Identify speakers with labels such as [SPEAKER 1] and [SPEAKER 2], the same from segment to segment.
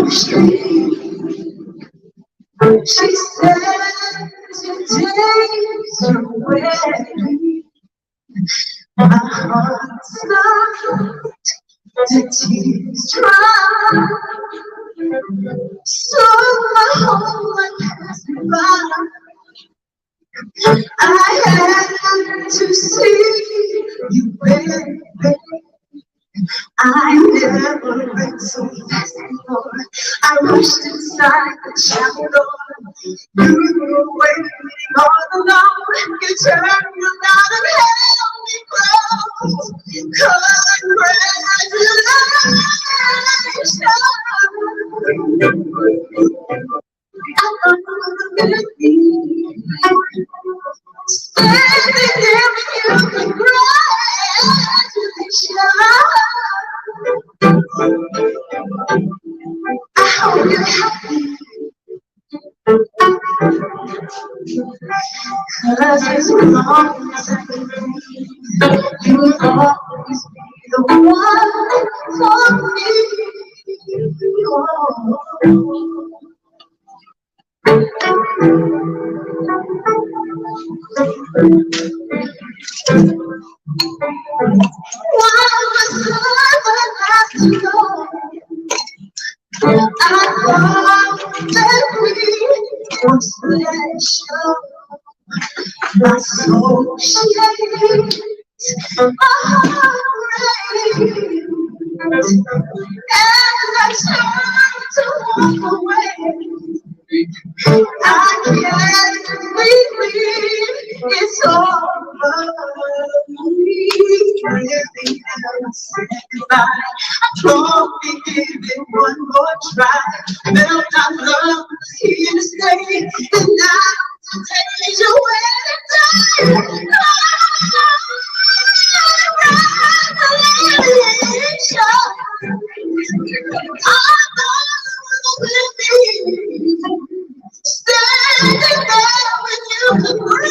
[SPEAKER 1] the street. She says your days are away. My heart stopped, the tears dry. So my whole life passed me by. I had to see you, baby. I never ran so fast before. I rushed inside the shower door. You were waiting all alone. You turned around and held me close. Congratulations. I thought it was gonna be standing there with you. Congratulations. I hope you're happy. Cause as long as I breathe, you'll always be the one for me. Oh. Why was I last to know? I thought that we were special. My soul shakes, my heart breaks. As I turn to walk away, I can't believe it's over. Really haven't said goodbye. I won't be giving one more try. Felt our love was here to stay, and now today's your wedding day. Standing there with you to cry.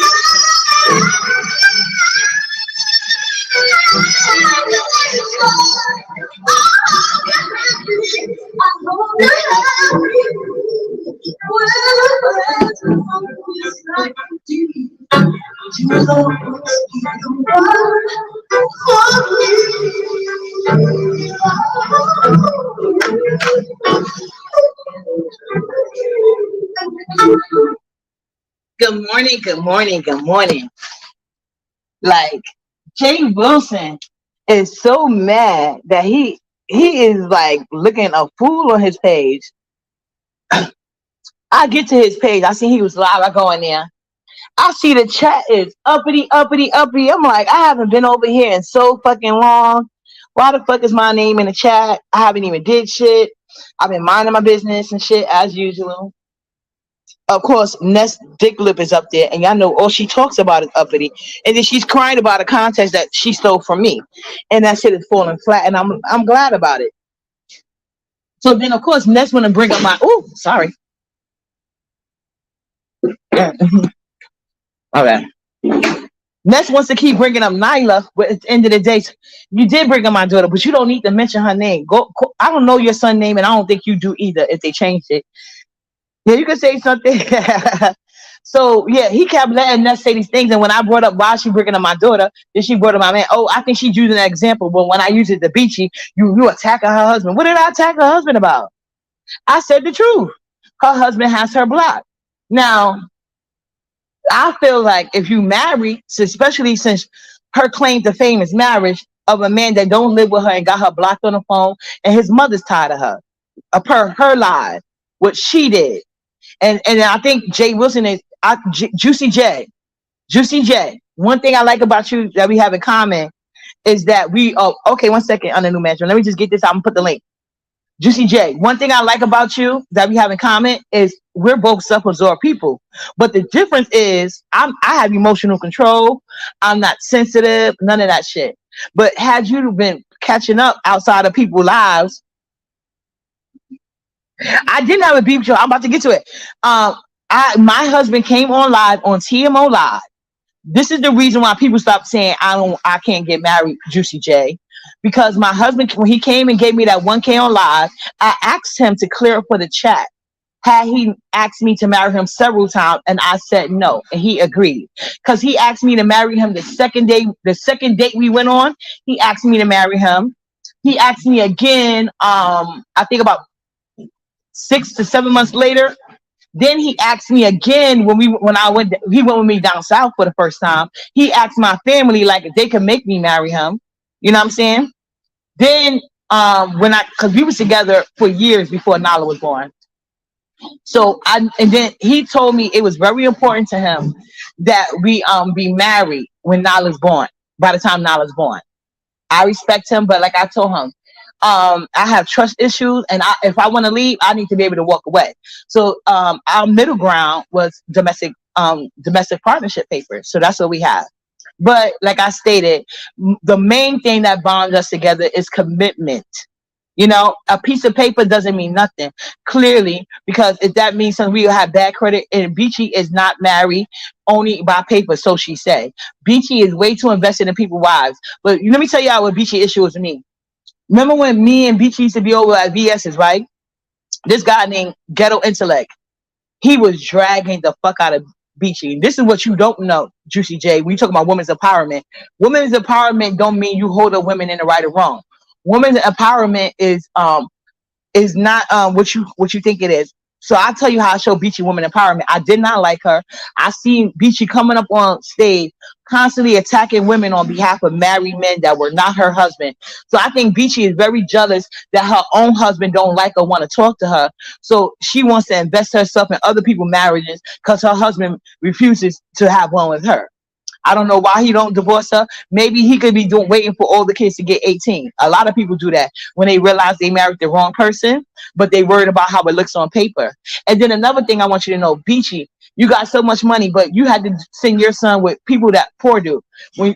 [SPEAKER 1] I hope you're happy. Wherever it's like you, you'll always be the one for me. Good morning, good morning, good morning. Like, Jay Wilson is so mad that he is like looking a fool on his page. I get to his page. I see he was live. I go in there. I see the chat is uppity, uppity, uppity. I'm like, I haven't been over here in so fucking long. Why the fuck is my name in the chat? I haven't even did shit. I've been minding my business and shit as usual. Of course, Ness dick lip is up there, and y'all know all she talks about is uppity. And then she's crying about a contest that she stole from me, and that shit is falling flat. And I'm glad about it. So then, of course, Ness want to bring up my sorry. Okay. Ness wants to keep bringing up Nyla, but at the end of the day, you did bring up my daughter, but you don't need to mention her name. Go. I don't know your son's name, and I don't think you do either. If they changed it. Yeah, you could say something. So yeah, he kept letting Ness say these things, and when I brought up why she bringing up my daughter, then she brought up my man. Oh, I think she's using an example, but when I use it to beat you attacking her husband. What did I attack her husband about? I said the truth. Her husband has her blocked. Now, I feel like if you marry, especially since her claim to fame is marriage of a man that don't live with her and got her blocked on the phone, and his mother's tired of her, of her lies, what she did. And I think Jay Wilson is Juicy J. One thing I like about you that we have in common is that we okay, 1 second on the new management. Let me just get this out and put the link. Juicy J. One thing I like about you that we have in common is we're both self-absorbed people. But the difference is I have emotional control. I'm not sensitive, none of that shit. But had you been catching up outside of people's lives, I didn't have a beef show. I'm about to get to it. My husband came on live on TMO Live. This is the reason why people stop saying I can't get married, Juicy J. because my husband, when he came and gave me that 1K on live, I asked him to clear up for the chat. Had he asked me to marry him several times, and I said no, and he agreed, because he asked me to marry him the second date we went on. He asked me to marry him. He asked me again, I think about 6 to 7 months later. Then he asked me again he went with me down south for the first time. He asked my family like if they could make me marry him. You know what I'm saying? Then because we was together for years before Nala was born. So and then he told me it was very important to him that we be married when Nala's born. By the time Nala's born, I respect him, but like I told him, I have trust issues, and if I want to leave, I need to be able to walk away. So our middle ground was domestic partnership papers. So that's what we have. But like I stated, the main thing that bonds us together is commitment. You know, a piece of paper doesn't mean nothing, clearly, because if that means something, we will have bad credit. And Beachy is not married only by paper, so she said. Beachy is way too invested in people's wives. But let me tell y'all what Beachy issue is with me. Remember when me and Beachy used to be over at VS's, right? This guy named Ghetto Intellect, he was dragging the fuck out of Beachy. This is what you don't know, Juicy J. When you talk about women's empowerment, women's empowerment don't mean you hold a women in the right or wrong. Women's empowerment is not what you think it is. So I'll tell you how I show Beachy woman empowerment. I did not like her. I seen Beachy coming up on stage constantly attacking women on behalf of married men that were not her husband. So I think Beachy is very jealous that her own husband don't like or want to talk to her. So she wants to invest herself in other people's marriages because her husband refuses to have one with her. I don't know why he don't divorce her. Maybe he could be waiting for all the kids to get 18. A lot of people do that when they realize they married the wrong person, but they worried about how it looks on paper. And then another thing I want you to know, Beachy, you got so much money, but you had to send your son with people that poor do. You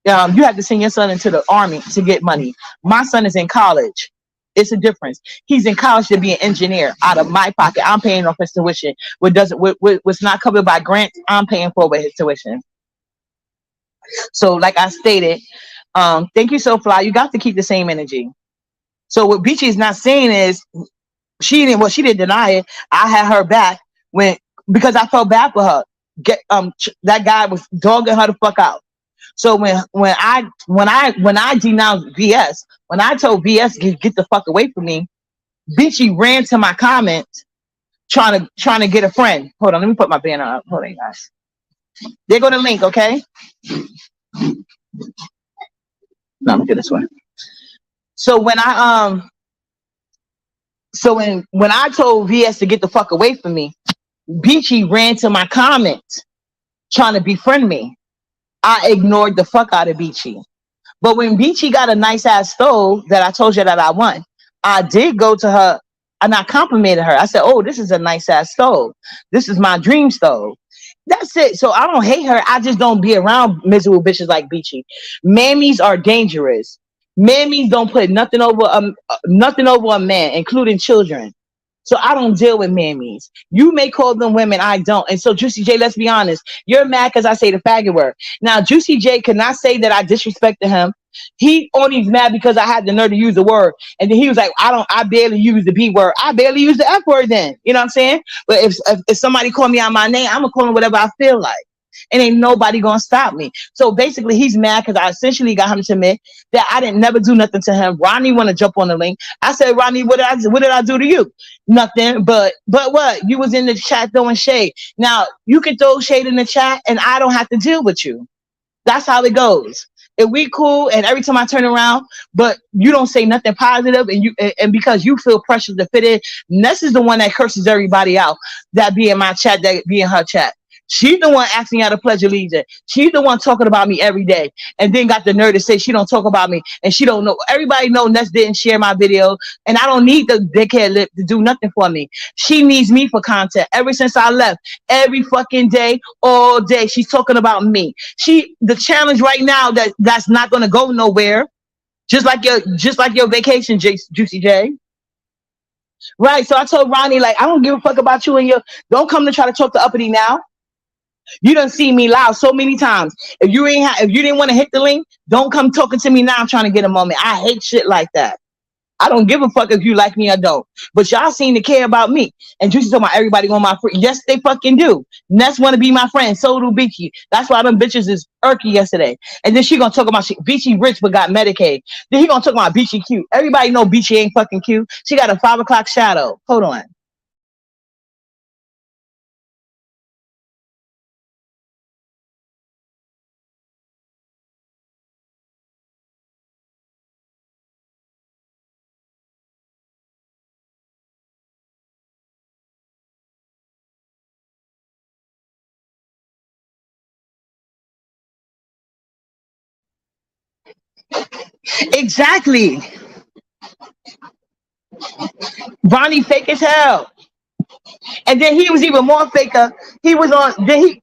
[SPEAKER 1] had to send your son into the army to get money. My son is in college. It's a difference. He's in college to be an engineer out of my pocket. I'm paying off his tuition. What's not covered by grants, I'm paying for with his tuition. So like I stated, thank you, So Fly. You got to keep the same energy. So what Beachy is not saying is she didn't deny it. I had her back because I felt bad for her. That guy was dogging her the fuck out. So when I denounced VS, when I told VS get the fuck away from me, Beachy ran to my comments trying to get a friend. Hold on, let me put my banner up. Hold on, guys. There go the link, okay? No, let me do this one. So when I told VS to get the fuck away from me, Beachy ran to my comments trying to befriend me. I ignored the fuck out of Beachy. But when Beachy got a nice ass stove that I told you that I want, I did go to her and I complimented her. I said, "Oh, this is a nice ass stove. This is my dream stove." That's it. So I don't hate her. I just don't be around miserable bitches like Beachy. Mammies are dangerous. Mammies don't put nothing over a man, including children. So I don't deal with mammies. You may call them women, I don't. And so Juicy J, let's be honest. You're mad because I say the faggot word. Now Juicy J could not say that I disrespected him. He only mad because I had the nerve to use the word. And then he was like, I barely use the B word. I barely use the F word then. You know what I'm saying? But if somebody call me out my name, I'm gonna call him whatever I feel like. And ain't nobody gonna stop me. So basically he's mad because I essentially got him to admit that I didn't never do nothing to him. Ronnie wanna jump on the link. I said, Ronnie, what did I do to you? Nothing, but what? You was in the chat throwing shade. Now you can throw shade in the chat and I don't have to deal with you. That's how it goes. If we cool and every time I turn around, but you don't say nothing positive and because you feel pressure to fit in, Ness is the one that curses everybody out that be in my chat, that be in her chat. She's the one asking how to pledge allegiance. She's the one talking about me every day, and then got the nerve to say she don't talk about me, and she don't know. Everybody know Ness didn't share my video, and I don't need the dickhead lip to do nothing for me. She needs me for content. Ever since I left, every fucking day, all day, she's talking about me. The challenge right now that's not gonna go nowhere, just like your vacation, Juicy J. Right. So I told Ronnie, like, I don't give a fuck about you and don't come to try to talk to uppity now. You done see me loud so many times. If you didn't want to hit the link, don't come talking to me now. I'm trying to get a moment. I hate shit like that. I don't give a fuck if you like me or don't. But y'all seem to care about me. And Juicy talking about everybody on my friend. Yes, they fucking do. Ness want to be my friend. So do Beachy. That's why them bitches is irky yesterday. And then she gonna talk about Beachy rich but got Medicaid. Then he gonna talk about Beachy cute. Everybody know Beachy ain't fucking cute. She got a 5 o'clock shadow. Hold on. Exactly. Ronnie fake as hell. And then he was even more faker. He was on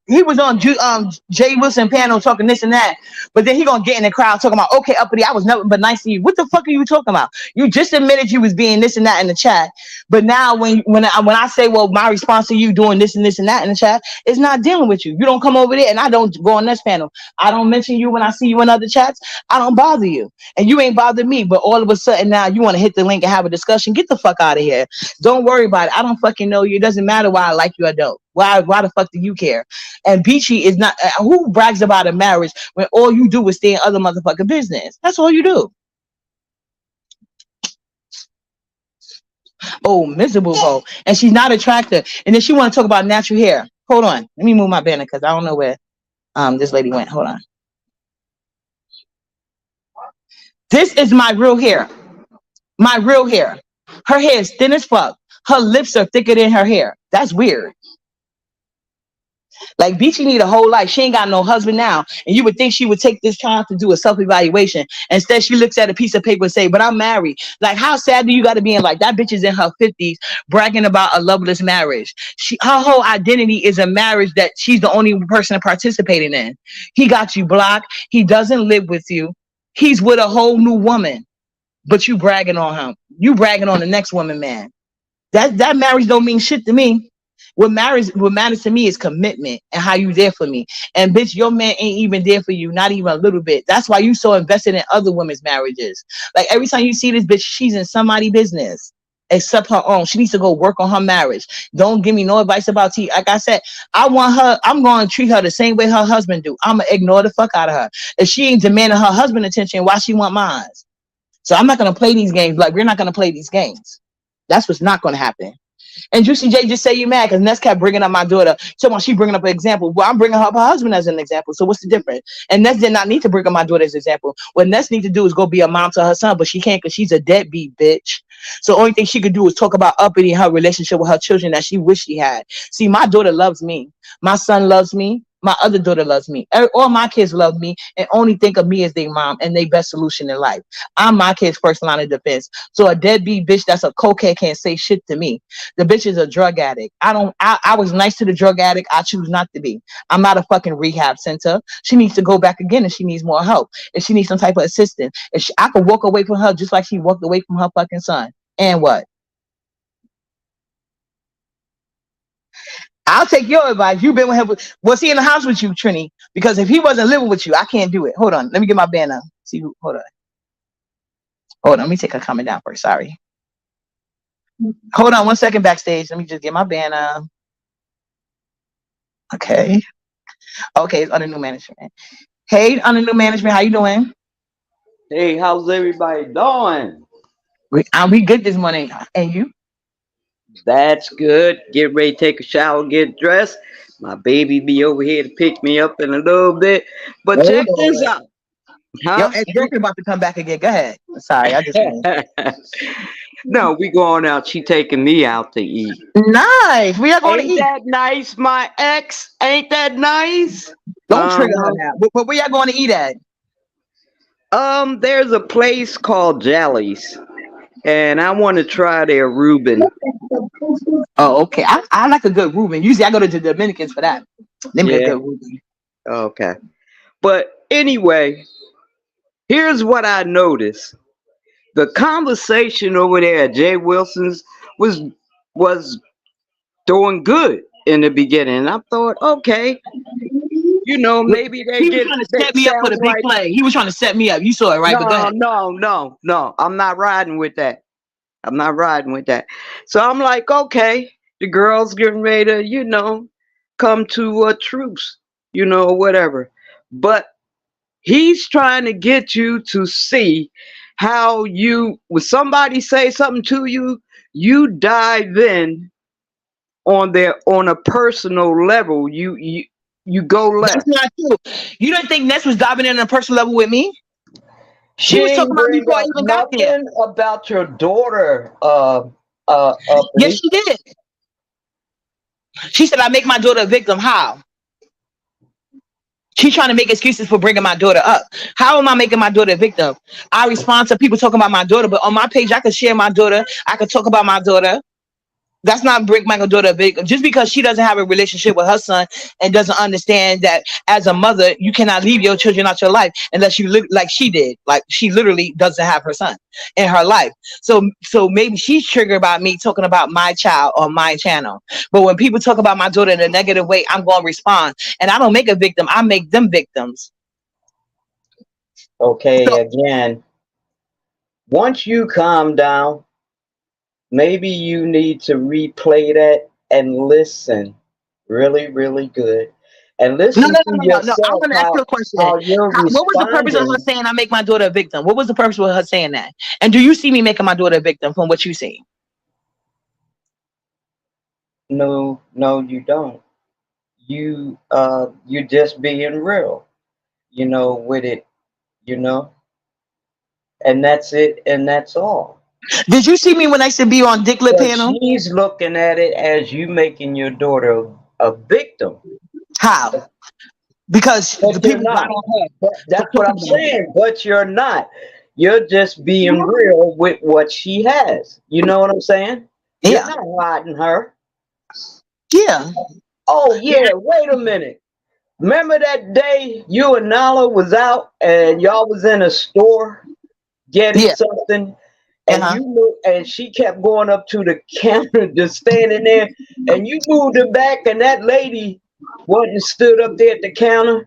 [SPEAKER 1] he was on Jay Wilson panel talking this and that. But then he gonna get in the crowd talking about, okay, uppity, I was nothing but nice to you. What the fuck are you talking about? You just admitted you was being this and that in the chat. But now when I say, well, my response to you doing this and that in the chat is not dealing with you. You don't come over there and I don't go on this panel. I don't mention you when I see you in other chats. I don't bother you. And you ain't bothered me. But all of a sudden now you want to hit the link and have a discussion. Get the fuck out of here. Don't worry about it. I don't fucking know you. It doesn't matter why I like you or don't. Why the fuck do you care? And Beachy is not who brags about a marriage when all you do is stay in other motherfucking business. That's all you do. Oh, miserable hoe. And she's not attractive. And then she want to talk about natural hair. Hold on. Let me move my banner because I don't know where this lady went. Hold on. This is my real hair. My real hair. Her hair is thin as fuck. Her lips are thicker than her hair. That's weird. Like Beachy need a whole life. She ain't got no husband now. And you would think she would take this time to do a self-evaluation. Instead, she looks at a piece of paper and say, but I'm married. Like, how sad do you got to be in life? That bitch is in her 50s bragging about a loveless marriage. Her whole identity is a marriage that she's the only person participating in. He got you blocked. He doesn't live with you. He's with a whole new woman. But you bragging on him. You bragging on the next woman, man. That marriage don't mean shit to me. What matters to me is commitment and how you there for me. And bitch, your man ain't even there for you, not even a little bit. That's why you so invested in other women's marriages. Like every time you see this bitch, she's in somebody's business except her own. She needs to go work on her marriage. Don't give me no advice about tea. Like I said, I'm going to treat her the same way her husband do. I'm going to ignore the fuck out of her. If she ain't demanding her husband attention, why she want mine? So I'm not going to play these games. Like we're not going to play these games. That's what's not going to happen. And Juicy J just say you mad because Ness kept bringing up my daughter. So when she bringing up an example, well, I'm bringing up her husband as an example. So what's the difference? And Ness did not need to bring up my daughter as an example. What Ness needs to do is go be a mom to her son, but she can't because she's a deadbeat bitch. So the only thing she could do is talk about uppity her relationship with her children that she wished she had. See, my daughter loves me. My son loves me. My other daughter loves me. All my kids love me and only think of me as their mom and their best solution in life. I'm my kid's first line of defense. So a deadbeat bitch that's a cokehead can't say shit to me. The bitch is a drug addict. I was nice to the drug addict. I choose not to be. I'm not a fucking rehab center. She needs to go back again if she needs more help. If she needs some type of assistance. I could walk away from her just like she walked away from her fucking son. And what? I'll take your advice. You've been with him. Was he in the house with you, Trini? Because if he wasn't living with you, I can't do it. Hold on. Let me get my banner. See who. Hold on. Hold on. Let me take a comment down first. Sorry. Hold on 1 second backstage. Let me just get my banner. Okay. Okay, it's under new management. Hey, under new management, how you doing?
[SPEAKER 2] Hey, how's everybody doing?
[SPEAKER 1] We good this morning. And you?
[SPEAKER 2] That's good. Get ready to take a shower, get dressed. My baby be over here to pick me up in a little bit. But
[SPEAKER 1] Hold
[SPEAKER 2] check this
[SPEAKER 1] on.
[SPEAKER 2] out.
[SPEAKER 1] Yo,
[SPEAKER 2] Huh?
[SPEAKER 1] and Joker about to come back again. Go ahead. Sorry, I just
[SPEAKER 2] No, we going out. She taking me out to eat.
[SPEAKER 1] nice. We are going to
[SPEAKER 2] Ain't
[SPEAKER 1] eat.
[SPEAKER 2] that nice, my ex? Ain't that nice?
[SPEAKER 1] Don't trigger her
[SPEAKER 2] Uh-huh.
[SPEAKER 1] now. But where y'all going to eat at?
[SPEAKER 2] There's a place called Jellies, and I want to try their Reuben.
[SPEAKER 1] Oh, okay. I like a good Reuben. Usually I go to the Dominicans for that. Let me get a
[SPEAKER 2] Yeah,
[SPEAKER 1] good Reuben.
[SPEAKER 2] okay. But anyway, here's what I noticed. The conversation over there at Jay Wilson's was was doing good. in the beginning. And I thought, okay, maybe they
[SPEAKER 1] He was
[SPEAKER 2] get
[SPEAKER 1] trying to
[SPEAKER 2] they
[SPEAKER 1] set me up for
[SPEAKER 2] sound
[SPEAKER 1] the big
[SPEAKER 2] like
[SPEAKER 1] play. He was trying to set me up. You saw it, right? But go
[SPEAKER 2] no,
[SPEAKER 1] ahead.
[SPEAKER 2] no, no, no. I'm not riding with that. I'm not riding with that. So I'm like, okay, the girl's getting ready to, come to a truce, whatever. But he's trying to get you to see how when somebody say something to you, you dive in on a personal level. You go
[SPEAKER 1] That's
[SPEAKER 2] left.
[SPEAKER 1] not true. You don't think Ness was diving in on a personal level with me?
[SPEAKER 2] She
[SPEAKER 1] She was talking
[SPEAKER 2] didn't
[SPEAKER 1] about me
[SPEAKER 2] bring
[SPEAKER 1] before I
[SPEAKER 2] up
[SPEAKER 1] even got there.
[SPEAKER 2] nothing about your daughter,
[SPEAKER 1] Yes,
[SPEAKER 2] uppity.
[SPEAKER 1] she did. She said I make my daughter a victim. How? She's trying to make excuses for bringing my daughter up. How am I making my daughter a victim? I respond to people talking about my daughter, but on my page, I could share my daughter. I could talk about my daughter. That's not bring my daughter a victim. Just because she doesn't have a relationship with her son and doesn't understand that as a mother, you cannot leave your children out your life unless you live like she did. Like she literally doesn't have her son in her life. So maybe she's triggered by me talking about my child on my channel. But when people talk about my daughter in a negative way, I'm going to respond. And I don't make a victim. I make them victims.
[SPEAKER 2] Okay,
[SPEAKER 1] So
[SPEAKER 2] again, once you calm down, maybe you need to replay that and listen really, really good. And
[SPEAKER 1] no,
[SPEAKER 2] listen
[SPEAKER 1] no,
[SPEAKER 2] to
[SPEAKER 1] no, no, no, no. I
[SPEAKER 2] yourself
[SPEAKER 1] want to ask you a question.
[SPEAKER 2] how you're
[SPEAKER 1] What was the purpose of her
[SPEAKER 2] responding.
[SPEAKER 1] saying I make my daughter a victim? What was the purpose of her saying that? And do you see me making my daughter a victim from what you see?
[SPEAKER 2] No, no, you don't. You're just being real, with it, you know, and that's it, and that's all.
[SPEAKER 1] Did you see me when I used to be on Dick Lip
[SPEAKER 2] But
[SPEAKER 1] panel?
[SPEAKER 2] she's looking at it as you making your daughter a victim.
[SPEAKER 1] How? Because the
[SPEAKER 2] But you're
[SPEAKER 1] people got
[SPEAKER 2] not.
[SPEAKER 1] on her
[SPEAKER 2] But
[SPEAKER 1] for
[SPEAKER 2] that's what
[SPEAKER 1] talking
[SPEAKER 2] I'm
[SPEAKER 1] about her.
[SPEAKER 2] saying. But you're not. You're just being real with what she has. You know what I'm saying? You're
[SPEAKER 1] Yeah,
[SPEAKER 2] not hiding her.
[SPEAKER 1] yeah,
[SPEAKER 2] Oh yeah, wait a minute. Remember that day you and Nala was out and y'all was in a store getting
[SPEAKER 1] yeah.
[SPEAKER 2] something
[SPEAKER 1] Uh
[SPEAKER 2] and
[SPEAKER 1] huh.
[SPEAKER 2] you moved, and she kept going up to the counter just standing there and you moved her back and that lady went and stood up there at the counter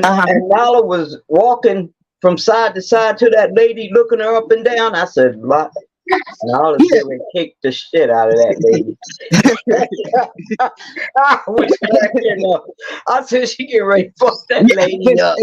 [SPEAKER 1] Uh huh.
[SPEAKER 2] and Nala was walking from side to side to that lady, looking her up and down. I said, "Lot." Nala's
[SPEAKER 1] Yeah.
[SPEAKER 2] getting ready to kick the shit out of that lady. I was cracking up. I said, "She get ready to fuck that
[SPEAKER 1] Yeah,
[SPEAKER 2] lady up."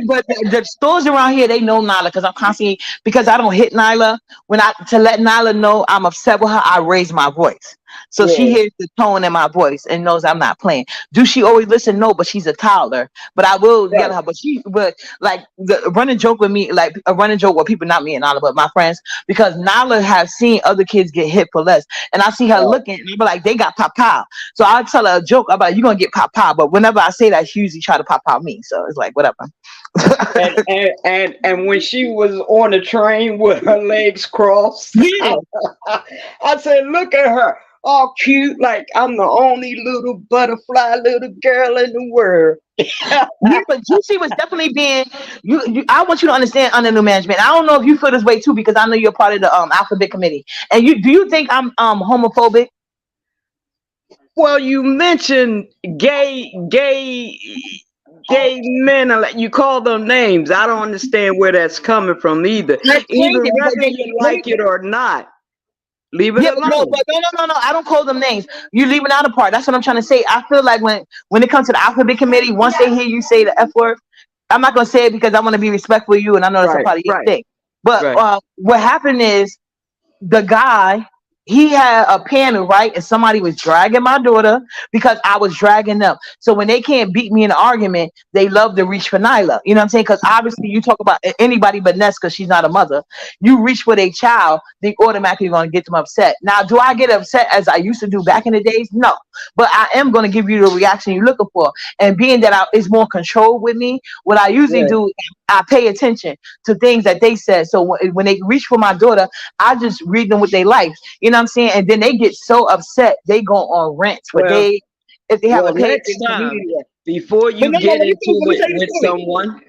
[SPEAKER 1] but the stores around here they know Nyla because I'm constantly because I don't hit Nyla. When I to let Nyla know I'm upset with her, I raise my voice. So she
[SPEAKER 2] Yeah,
[SPEAKER 1] hears the tone in my voice and knows I'm not playing. Do she always listen? No, but she's a toddler. But I will yell
[SPEAKER 2] right.
[SPEAKER 1] at her. But like the running joke with me, like a running joke with people, not me and Nyla, but my friends, because Nyla have seen other kids get hit for less, and I see her
[SPEAKER 2] Right.
[SPEAKER 1] looking, and I be like, they got pop pop. So I tell her a joke about you gonna get pop pop, but whenever I say that, she usually try to pop pop me. So it's like whatever.
[SPEAKER 2] And when she was on the train with her legs crossed,
[SPEAKER 1] Yeah,
[SPEAKER 2] I said, "Look at her, all cute, like I'm the only little butterfly little girl in the world."
[SPEAKER 1] yeah, but Juicy was definitely being you. I want you to understand under new management. I don't know if you feel this way too because I know you're part of the alphabet committee. And you do you think I'm homophobic?
[SPEAKER 2] Well, you mentioned gay men. Are like you call them names. I don't understand where that's coming from either.
[SPEAKER 1] Let's change
[SPEAKER 2] Even
[SPEAKER 1] it because
[SPEAKER 2] whether you
[SPEAKER 1] let me
[SPEAKER 2] like it or not, leave it
[SPEAKER 1] yeah, but no,
[SPEAKER 2] alone.
[SPEAKER 1] no. I don't call them names. You leaving out a part. That's what I'm trying to say. I feel like when it comes to the alphabet committee, once they hear you say the F word, I'm not gonna say it because I want to be respectful of you, and I know that's a
[SPEAKER 2] Right,
[SPEAKER 1] part of your
[SPEAKER 2] right,
[SPEAKER 1] thing. But
[SPEAKER 2] right.
[SPEAKER 1] what happened is the guy he had a panel right and somebody was dragging my daughter because I was dragging them, so when they can't beat me in an argument they love to reach for Nyla, you know what I'm saying, because obviously you talk about anybody but Ness because she's not a mother, you reach for their child they automatically going to get them upset. Now do I get upset as I used to do back in the days? No, but I am going to give you the reaction you're looking for, and being that it's more control with me, what I usually
[SPEAKER 2] Yeah.
[SPEAKER 1] do, I pay attention to things that they said, so when they reach for my daughter I just read them with their life. You know what I'm saying? And then they get so upset, they go on rants for
[SPEAKER 2] Well,
[SPEAKER 1] days if they have
[SPEAKER 2] well,
[SPEAKER 1] a page
[SPEAKER 2] next
[SPEAKER 1] in
[SPEAKER 2] time,
[SPEAKER 1] community.
[SPEAKER 2] before
[SPEAKER 1] But
[SPEAKER 2] you
[SPEAKER 1] no,
[SPEAKER 2] get
[SPEAKER 1] let me
[SPEAKER 2] into it
[SPEAKER 1] tell you the
[SPEAKER 2] with
[SPEAKER 1] story.
[SPEAKER 2] someone,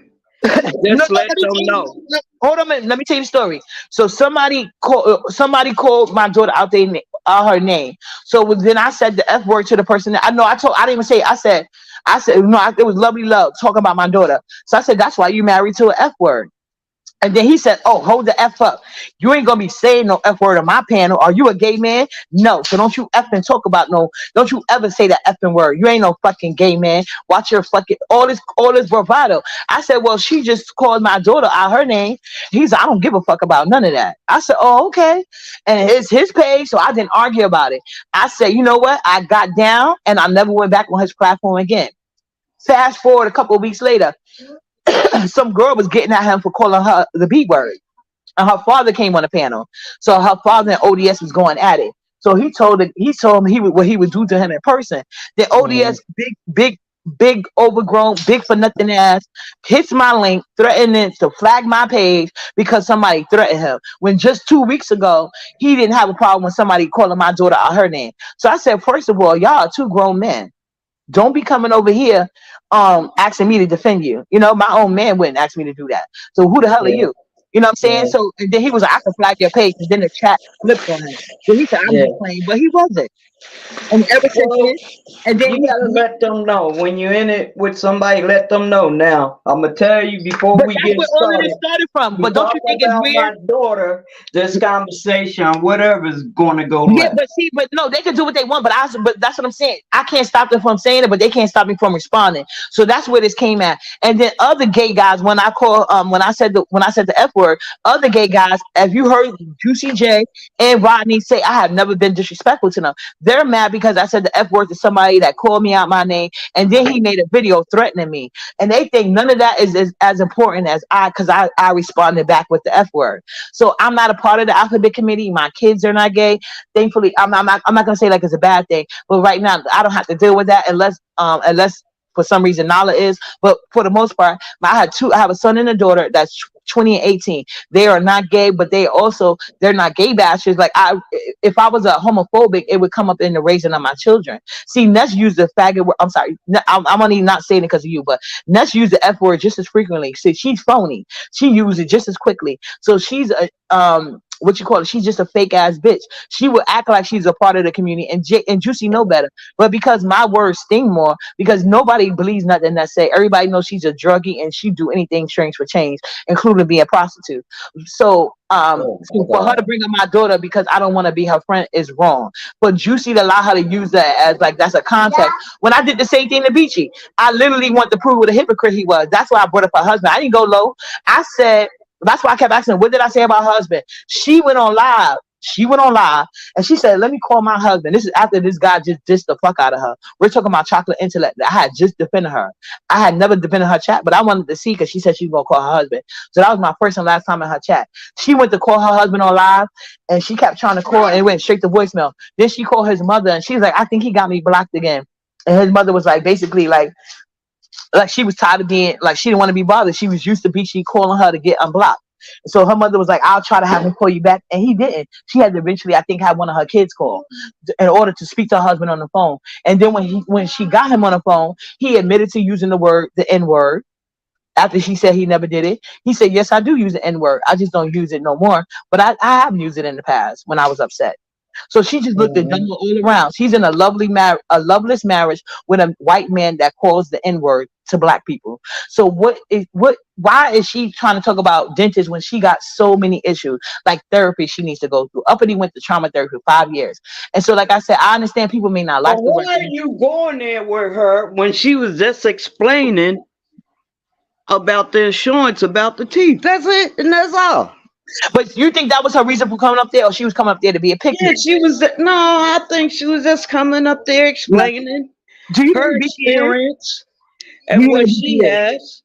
[SPEAKER 1] No,
[SPEAKER 2] just
[SPEAKER 1] no,
[SPEAKER 2] let
[SPEAKER 1] let me
[SPEAKER 2] them
[SPEAKER 1] tell you.
[SPEAKER 2] know.
[SPEAKER 1] Hold on a minute. Let me tell you the story. So somebody called my daughter out there. her name. So then I said the F word to the person. That, I know I didn't even say it. I said no. It was lovely love talking about my daughter. So I said that's why you married to an F word. And then he said, "Oh, hold the F up. You ain't gonna be saying no F word on my panel. Are you a gay man? No. So don't you effing talk about no. Don't you ever say that effing word. You ain't no fucking gay man. Watch your fucking all this bravado." I said, "Well, she just called my daughter out her name." He's, "I don't give a fuck about none of that." I said, "Oh, okay." And it's his page, so I didn't argue about it. I said, "You know what? I got down and I never went back on his platform again." Fast forward a couple of weeks later, some girl was getting at him for calling her the B word. And her father came on the panel. So her father and ODS was going at it. So he told me what he would do to him in person. The
[SPEAKER 2] Mm-hmm.
[SPEAKER 1] ODS big overgrown, big for nothing ass hits my link, threatening to flag my page because somebody threatened him. When just 2 weeks ago, he didn't have a problem with somebody calling my daughter out her name. So I said, first of all, y'all are two grown men. Don't be coming over here asking me to defend you. My own man wouldn't ask me to do that. So who the hell are
[SPEAKER 2] Yeah,
[SPEAKER 1] you? You know what I'm saying?
[SPEAKER 2] yeah,
[SPEAKER 1] So and then he was like, "I can flag your page," and then the chat flipped on him. So he said, "I'm
[SPEAKER 2] yeah.
[SPEAKER 1] just playing," but he wasn't. And ever since
[SPEAKER 2] Well,
[SPEAKER 1] then, and then
[SPEAKER 2] you gotta let them know when you're in it with somebody. Let them know. Now, I'm gonna tell you before
[SPEAKER 1] but
[SPEAKER 2] we
[SPEAKER 1] that's
[SPEAKER 2] get
[SPEAKER 1] where all of this
[SPEAKER 2] started.
[SPEAKER 1] started from.
[SPEAKER 2] You
[SPEAKER 1] But don't
[SPEAKER 2] talk
[SPEAKER 1] you think it's
[SPEAKER 2] about
[SPEAKER 1] weird?
[SPEAKER 2] my daughter. This conversation, whatever, is gonna go
[SPEAKER 1] Yeah,
[SPEAKER 2] left.
[SPEAKER 1] but no, they can do what they want. But that's what I'm saying. I can't stop them from saying it, but they can't stop me from responding. So that's where this came at. And then other gay guys, when I said the F word, other gay guys, as you heard Juicy J and Rodney say, I have never been disrespectful to them. They're mad because I said the F word to somebody that called me out my name, and then he made a video threatening me, and they think none of that is as important as because I responded back with the F word. So I'm not a part of the alphabet committee. My kids are not gay. Thankfully, I'm not gonna say like it's a bad thing, but right now I don't have to deal with that unless for some reason Nala is. But for the most part, I have a son and a daughter that's 20 and 18. They are not gay, but they're not gay bashers. Like if I was a homophobic, it would come up in the raising of my children. See, Ness used the faggot word. I'm sorry, I'm only not saying it because of you, but Ness used the F word just as frequently. See, she's phony. She used it just as quickly. So she's a what you call it? She's just a fake ass bitch. She would act like she's a part of the community, and Juicy know better. But because my words sting more, because nobody believes nothing that say. Everybody knows she's a druggie and she do anything strange for change, including being a prostitute. So
[SPEAKER 2] Oh my
[SPEAKER 1] so for her to
[SPEAKER 2] God.
[SPEAKER 1] bring up my daughter because I don't want to be her friend is wrong. For Juicy to allow her to use that as like that's a context. When I did the same thing to Beachy, I literally want to prove what a hypocrite he was. That's why I brought up her husband. I didn't go low. I said that's why I kept asking her, what did I say about her husband? She went on live. She went on live and she said, "Let me call my husband." This is after this guy just dissed the fuck out of her. We're talking about chocolate intellect. I had just defended her. I had never defended her chat, but I wanted to see because she said she was gonna call her husband. So that was my first and last time in her chat. She went to call her husband on live and she kept trying to call and it went straight to voicemail. Then she called his mother and she was like, "I think he got me blocked again." And his mother was like, basically like she was tired of being like she didn't want to be bothered. She was used to Beachy calling her to get unblocked. So her mother was like, "I'll try to have him call you back," and he didn't. She had to eventually, I think, have one of her kids call in order to speak to her husband on the phone. And then when she got him on the phone, he admitted to using the N word. After she said he never did it, he said, "Yes, I do use the N word. I just don't use it no more. But I have used it in the past when I was upset." So she just looked at
[SPEAKER 2] Hmm.
[SPEAKER 1] Dunmo all around. She's in a loveless marriage with a white man that calls the N word to black people. So why is she trying to talk about dentists when she got so many issues like therapy she needs to go through? Uppity went to trauma therapy for 5 years. And so like I said, I understand people may not
[SPEAKER 2] But
[SPEAKER 1] like the word
[SPEAKER 2] why are you going there with her when she was just explaining about the insurance, about the teeth? That's it, and that's all.
[SPEAKER 1] but you think that was her reason for coming up there or she was coming up there to be a pick
[SPEAKER 2] Yeah,
[SPEAKER 1] me?
[SPEAKER 2] she was. No, I think she was just coming up there
[SPEAKER 1] Yeah.
[SPEAKER 2] explaining
[SPEAKER 1] Do you know
[SPEAKER 2] her
[SPEAKER 1] who Beachy is?
[SPEAKER 2] experience
[SPEAKER 1] Do
[SPEAKER 2] and
[SPEAKER 1] you know
[SPEAKER 2] what
[SPEAKER 1] who
[SPEAKER 2] she
[SPEAKER 1] Beachy is?
[SPEAKER 2] has.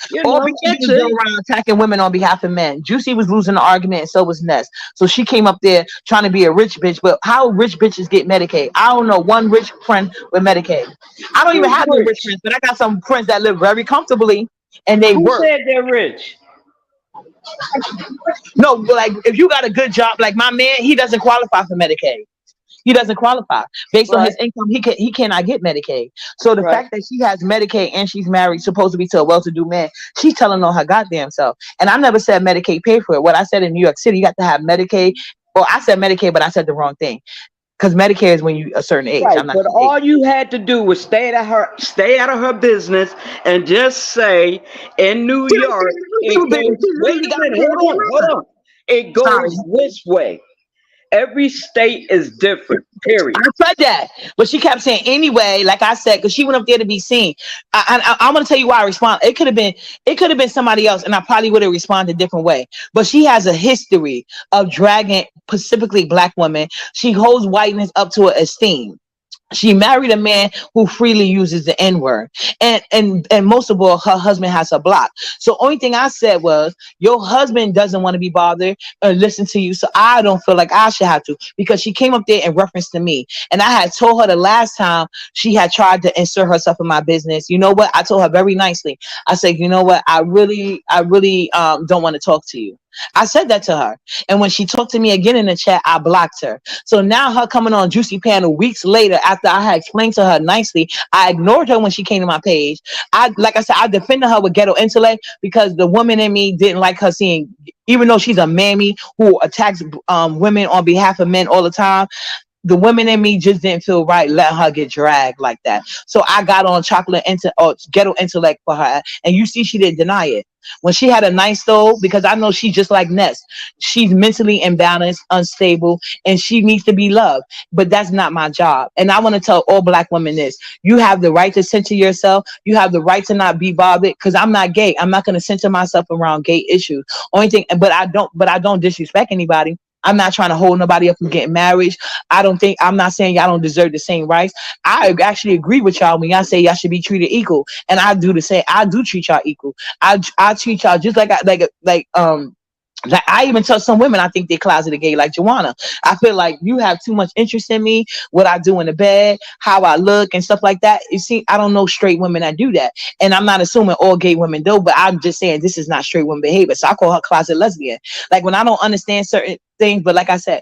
[SPEAKER 2] You
[SPEAKER 1] All
[SPEAKER 2] know,
[SPEAKER 1] Beachy do
[SPEAKER 2] that's
[SPEAKER 1] is go
[SPEAKER 2] it.
[SPEAKER 1] around attacking women on behalf of men. Juicy was losing the argument, and so was Ness. So she came up there trying to be a rich bitch. But how rich bitches get Medicaid? I don't know one rich friend with Medicaid. I don't even
[SPEAKER 2] Who's
[SPEAKER 1] have no rich
[SPEAKER 2] rich?
[SPEAKER 1] friends, but I got some friends that live very comfortably and they
[SPEAKER 2] Who
[SPEAKER 1] work.
[SPEAKER 2] said they're rich?
[SPEAKER 1] No, but like if you got a good job, like my man, he doesn't qualify for Medicaid. He doesn't qualify based on
[SPEAKER 2] Right,
[SPEAKER 1] his income. He cannot get Medicaid. So the
[SPEAKER 2] right.
[SPEAKER 1] fact that she has Medicaid and she's married, supposed to be to a well-to-do man, she's telling on her goddamn self. And I never said Medicaid pay for it. What I said in New York City, you got to have Medicaid. Well, I said Medicaid, but I said the wrong thing. because Medicare is when you a certain age.
[SPEAKER 2] Right,
[SPEAKER 1] I'm not
[SPEAKER 2] but
[SPEAKER 1] 28.
[SPEAKER 2] all you had to do was stay out of her business, and just say in New
[SPEAKER 1] She don't
[SPEAKER 2] York
[SPEAKER 1] care
[SPEAKER 2] it
[SPEAKER 1] about business.
[SPEAKER 2] goes.
[SPEAKER 1] She
[SPEAKER 2] Wait
[SPEAKER 1] literally
[SPEAKER 2] a
[SPEAKER 1] got
[SPEAKER 2] minute,
[SPEAKER 1] kids
[SPEAKER 2] hold
[SPEAKER 1] online.
[SPEAKER 2] on. It
[SPEAKER 1] Sorry.
[SPEAKER 2] goes this way. Every state is different.
[SPEAKER 1] I
[SPEAKER 2] Period.
[SPEAKER 1] said that, but she kept saying anyway. Like I said, because she went up there to be seen. I'm gonna tell you why I respond. It could have been somebody else, and I probably would have responded a different way. But she has a history of dragging specifically black women. She holds whiteness up to her esteem. She married a man who freely uses the N word, and most of all, her husband has a block. So only thing I said was, your husband doesn't want to be bothered or listen to you, so I don't feel like I should have to, because she came up there in reference to me, and I had told her the last time she had tried to insert herself in my business. You know what? I told her very nicely. I said, you know what? I really don't want to talk to you. I said that to her, and when she talked to me again in the chat, I blocked her. So now her coming on Juicy Panel weeks later after I had explained to her nicely, I ignored her when she came to my page. Like I said, I defended her with ghetto intellect because the woman in me didn't like her seeing, even though she's a mammy who attacks women on behalf of men all the time, the women in me just didn't feel right letting her get dragged like that. So I got on ghetto intellect for her, and you see she didn't deny it. When she had a nice soul, because I know she's just like Ness. She's mentally imbalanced, unstable, and she needs to be loved. But that's not my job. And I want to tell all black women this: you have the right to center yourself. You have the right to not be bothered. Because I'm not gay. I'm not going to center myself around gay issues. Only thing, but I don't disrespect anybody. I'm not trying to hold nobody up from getting married. I'm not saying y'all don't deserve the same rights. I actually agree with y'all when y'all say y'all should be treated equal. And I do the same. I do treat y'all equal. I treat y'all just like I even tell some women I think they're closeted gay, like Joanna. I feel like you have too much interest in me, what I do in the bed, how I look, and stuff like that. You see, I don't know straight women that do that, and I'm not assuming all gay women do, but I'm just saying this is not straight women behavior. So I call her closet lesbian. Like when I don't understand certain things, but like I said,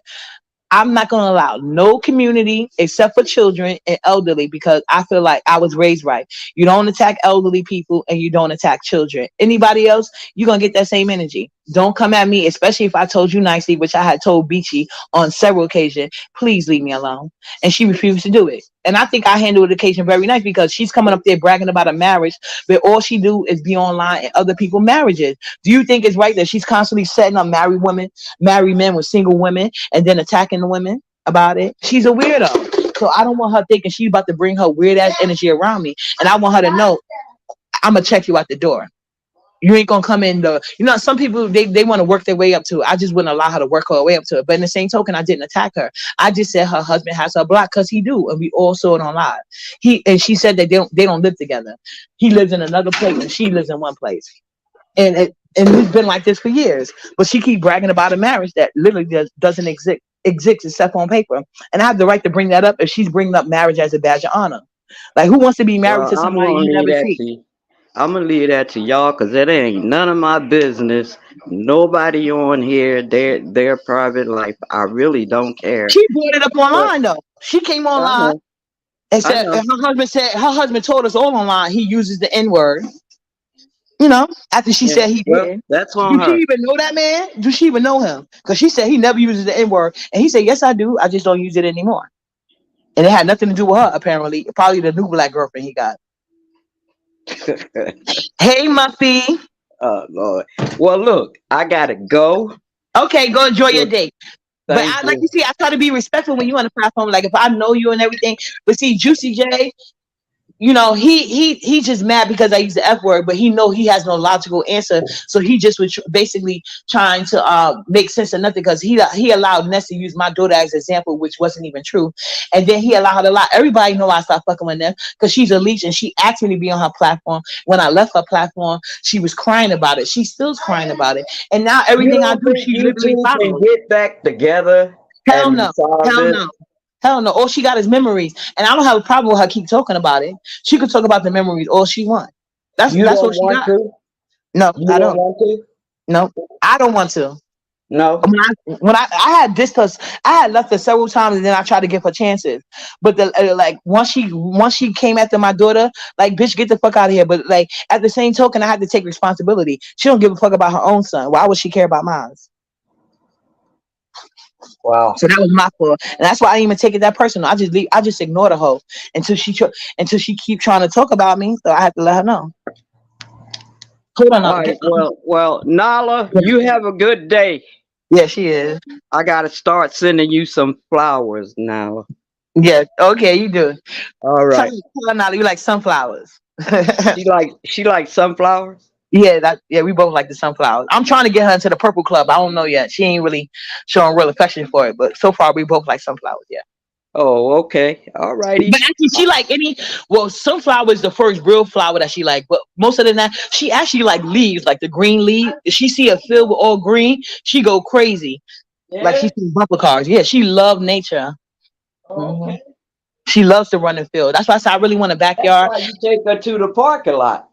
[SPEAKER 1] I'm not going to allow no community except for children and elderly, because I feel like I was raised right. You don't attack elderly people and you don't attack children. Anybody else, you're going to get that same energy. Don't come at me, especially if I told you nicely, which I had told Beachy on several occasions. Please leave me alone. And she refused to do it. And I think I handled the occasion very nice, because she's coming up there bragging about a marriage, but all she do is be online and other people's marriages. Do you think it's right that she's constantly setting up married men with single women, and then attacking the women about it? She's a weirdo. So I don't want her thinking she's about to bring her weird ass energy around me. And I want her to know, I'm gonna check you out the door. You ain't gonna come in some people, they want to work their way up to it. I just wouldn't allow her to work her way up to it. But in the same token, I didn't attack her. I just said her husband has her block, because he do, and we all saw it on live. She said that they don't live together. He lives in another place and she lives in one place. And it's been like this for years. But she keep bragging about a marriage that literally doesn't exist except on paper. And I have the right to bring that up if she's bringing up marriage as a badge of honor. Like, who wants to be married
[SPEAKER 2] Well,
[SPEAKER 1] to somebody you never see?
[SPEAKER 2] I'm gonna leave that to y'all, cause it ain't none of my business. Nobody on here, their private life. I really don't care.
[SPEAKER 1] She brought it up
[SPEAKER 2] But
[SPEAKER 1] online though. She came
[SPEAKER 2] I
[SPEAKER 1] online
[SPEAKER 2] know,
[SPEAKER 1] and
[SPEAKER 2] I
[SPEAKER 1] said,
[SPEAKER 2] know.
[SPEAKER 1] and her husband told us all online he uses the N word. After she
[SPEAKER 2] Yeah.
[SPEAKER 1] said he
[SPEAKER 2] Well,
[SPEAKER 1] didn't.
[SPEAKER 2] that's on
[SPEAKER 1] Do she
[SPEAKER 2] her.
[SPEAKER 1] even know that man? Do she even know him? Because she said he never uses the N word, and he said, "Yes, I do. I just don't use it anymore." And it had nothing to do with her, apparently. Probably the new black girlfriend he got. Hey, Muffy.
[SPEAKER 2] Oh Lord. Well, look, I gotta go.
[SPEAKER 1] Okay, go enjoy your
[SPEAKER 2] So
[SPEAKER 1] day. But
[SPEAKER 2] thank
[SPEAKER 1] I like
[SPEAKER 2] you.
[SPEAKER 1] you see, I try to be respectful when you on the platform. Like if I know you and everything. But see, Juicy J, he just mad because I use the F word, but he know he has no logical answer. So he just was basically trying to make sense of nothing, because he allowed Ness to use my daughter as an example, which wasn't even true. And then he allowed a lot. Everybody know I stopped fucking with Ness because she's a leech, and she asked me to be on her platform. When I left her platform, she was crying about it. She's still crying about it. And now
[SPEAKER 2] You
[SPEAKER 1] everything I
[SPEAKER 2] don't
[SPEAKER 1] do,
[SPEAKER 2] think
[SPEAKER 1] she
[SPEAKER 2] you
[SPEAKER 1] literally
[SPEAKER 2] two can
[SPEAKER 1] follows.
[SPEAKER 2] get back together
[SPEAKER 1] Hell
[SPEAKER 2] and
[SPEAKER 1] no.
[SPEAKER 2] resolve
[SPEAKER 1] Hell
[SPEAKER 2] this?
[SPEAKER 1] no. Hell no. All she got is memories. And I don't have a problem with her keep talking about it. She could talk about the memories all she wants.
[SPEAKER 2] You
[SPEAKER 1] That's
[SPEAKER 2] don't
[SPEAKER 1] what she
[SPEAKER 2] want
[SPEAKER 1] got.
[SPEAKER 2] to?
[SPEAKER 1] No,
[SPEAKER 2] You
[SPEAKER 1] I
[SPEAKER 2] don't
[SPEAKER 1] don't.
[SPEAKER 2] want to?
[SPEAKER 1] No, I don't want to.
[SPEAKER 2] No.
[SPEAKER 1] When I had distance, I had left her several times, and then I tried to give her chances. But like once she came after my daughter, like, bitch, get the fuck out of here. But like at the same token, I had to take responsibility. She don't give a fuck about her own son. Why would she care about mine?
[SPEAKER 2] Wow.
[SPEAKER 1] So that was my fault, and that's why I didn't even take it that personal. I just leave, I just ignore the hoe until until she keep trying to talk about me. So I have to let her know. Hold on,
[SPEAKER 2] All right. Well, Nala, you have a good day.
[SPEAKER 1] yeah, she is.
[SPEAKER 2] I gotta start sending you some flowers now.
[SPEAKER 1] Yeah, okay, you do.
[SPEAKER 2] All right.
[SPEAKER 1] Tell her now you like sunflowers.
[SPEAKER 2] She like sunflowers.
[SPEAKER 1] Yeah, yeah, we both like the sunflowers. I'm trying to get her into the purple club. I don't know yet. She ain't really showing real affection for it, but so far we both like sunflowers. Yeah.
[SPEAKER 2] Oh, okay. All righty.
[SPEAKER 1] But actually, she like any. Well, sunflower is the first real flower that she like. But most of the time, she actually like leaves, like the green leaf. If she see a field with all green, she go crazy. Like she
[SPEAKER 2] Yeah.
[SPEAKER 1] see bumper cars. Yeah, she love nature. Hmm.
[SPEAKER 2] Okay.
[SPEAKER 1] She loves to run and field. That's why I said I really want a
[SPEAKER 2] That's
[SPEAKER 1] backyard.
[SPEAKER 2] why you take her to the park a lot.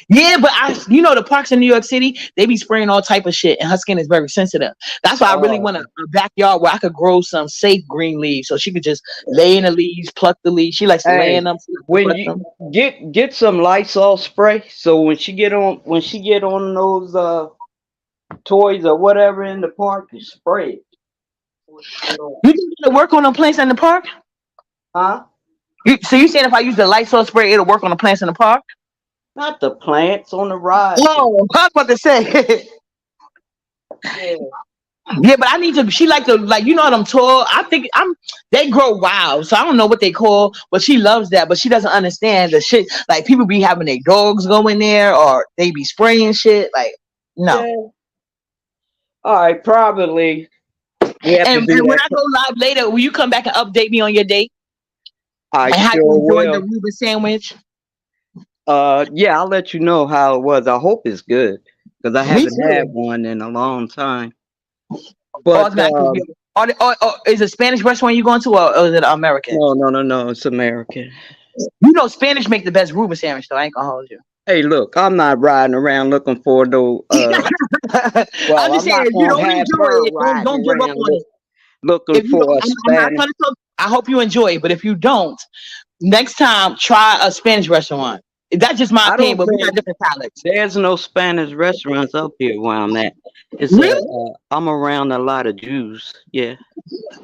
[SPEAKER 1] Yeah, but the parks in New York City, they be spraying all type of shit, and her skin is very sensitive. That's why I really
[SPEAKER 2] Oh,
[SPEAKER 1] want a backyard where I could grow some safe green leaves, so she could just lay in the leaves, pluck the leaves. She likes to lay in
[SPEAKER 2] hey,
[SPEAKER 1] them, she likes to
[SPEAKER 2] when
[SPEAKER 1] pluck
[SPEAKER 2] you
[SPEAKER 1] them.
[SPEAKER 2] get some Lysol spray, so when she get on those toys or whatever in the park, you spray it. Before she get on.
[SPEAKER 1] You think it'll work on the plants in the park?
[SPEAKER 2] Huh?
[SPEAKER 1] So you saying if I use the Lysol spray, it'll work on the plants in the park?
[SPEAKER 2] Not the plants on the rides.
[SPEAKER 1] Oh, I was about to say.
[SPEAKER 2] Yeah.
[SPEAKER 1] Yeah, but I need to. She like to like them tall. I think They grow wild, so I don't know what they call. But she loves that. But she doesn't understand the shit. Like people be having their dogs go in there, or they be spraying shit. Like no.
[SPEAKER 2] Yeah. All right. Probably we have to
[SPEAKER 1] And
[SPEAKER 2] do
[SPEAKER 1] when
[SPEAKER 2] that.
[SPEAKER 1] I go live later, will you come back and update me on your date
[SPEAKER 2] I
[SPEAKER 1] and how you
[SPEAKER 2] sure
[SPEAKER 1] enjoyed the
[SPEAKER 2] will.
[SPEAKER 1] Reuben sandwich?
[SPEAKER 2] Yeah, I'll let you know how it was. I hope it's good because I
[SPEAKER 1] Me
[SPEAKER 2] haven't had
[SPEAKER 1] too.
[SPEAKER 2] one in a long time. But
[SPEAKER 1] Automatically. Or is it Spanish restaurant you going to, or is it American?
[SPEAKER 2] no, no, no, no. It's American.
[SPEAKER 1] Spanish make the best Reuben sandwich, though. I ain't gonna hold you.
[SPEAKER 2] Hey, look, I'm not riding around looking for no.
[SPEAKER 1] I'm
[SPEAKER 2] Well,
[SPEAKER 1] just
[SPEAKER 2] I'm
[SPEAKER 1] saying,
[SPEAKER 2] not
[SPEAKER 1] if you
[SPEAKER 2] gonna
[SPEAKER 1] don't
[SPEAKER 2] have
[SPEAKER 1] enjoy
[SPEAKER 2] her
[SPEAKER 1] it,
[SPEAKER 2] riding
[SPEAKER 1] don't give up
[SPEAKER 2] around
[SPEAKER 1] on it.
[SPEAKER 2] looking
[SPEAKER 1] If you don't,
[SPEAKER 2] for a
[SPEAKER 1] I'm not
[SPEAKER 2] Spanish.
[SPEAKER 1] trying to talk. I hope you enjoy it, but if you don't, next time try a Spanish restaurant. That's just my
[SPEAKER 2] I
[SPEAKER 1] opinion,
[SPEAKER 2] don't
[SPEAKER 1] but we got
[SPEAKER 2] think
[SPEAKER 1] different palates.
[SPEAKER 2] there's no Spanish restaurants up here where I'm at.
[SPEAKER 1] Really?
[SPEAKER 2] I'm around a lot of Jews. Yeah,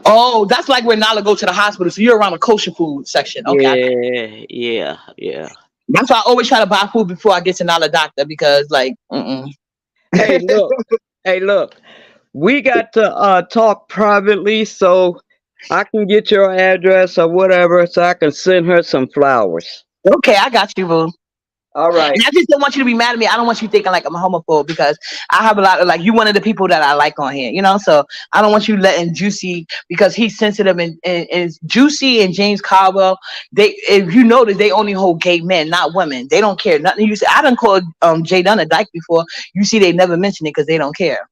[SPEAKER 1] Oh, that's like when Nala go to the hospital, so you're around the kosher food section. Okay, I got you.
[SPEAKER 2] yeah, yeah, yeah.
[SPEAKER 1] That's why I always try to buy food before I get to Nala doctor because, like,
[SPEAKER 2] Hey, look, hey, look. We got to talk privately so I can get your address or whatever so I can send her some flowers.
[SPEAKER 1] okay, I got you, boo.
[SPEAKER 2] All right.
[SPEAKER 1] And I just don't want you to be mad at me. I don't want you thinking like I'm a homophobe because I have a lot of like you one of the people that I like on here. So I don't want you letting Juicy because he's sensitive and Juicy and James Caldwell. They, if you notice, they only hold gay men, not women. They don't care nothing. You say I done called Jay Dunn a dyke before. You see, they never mention it because they don't care.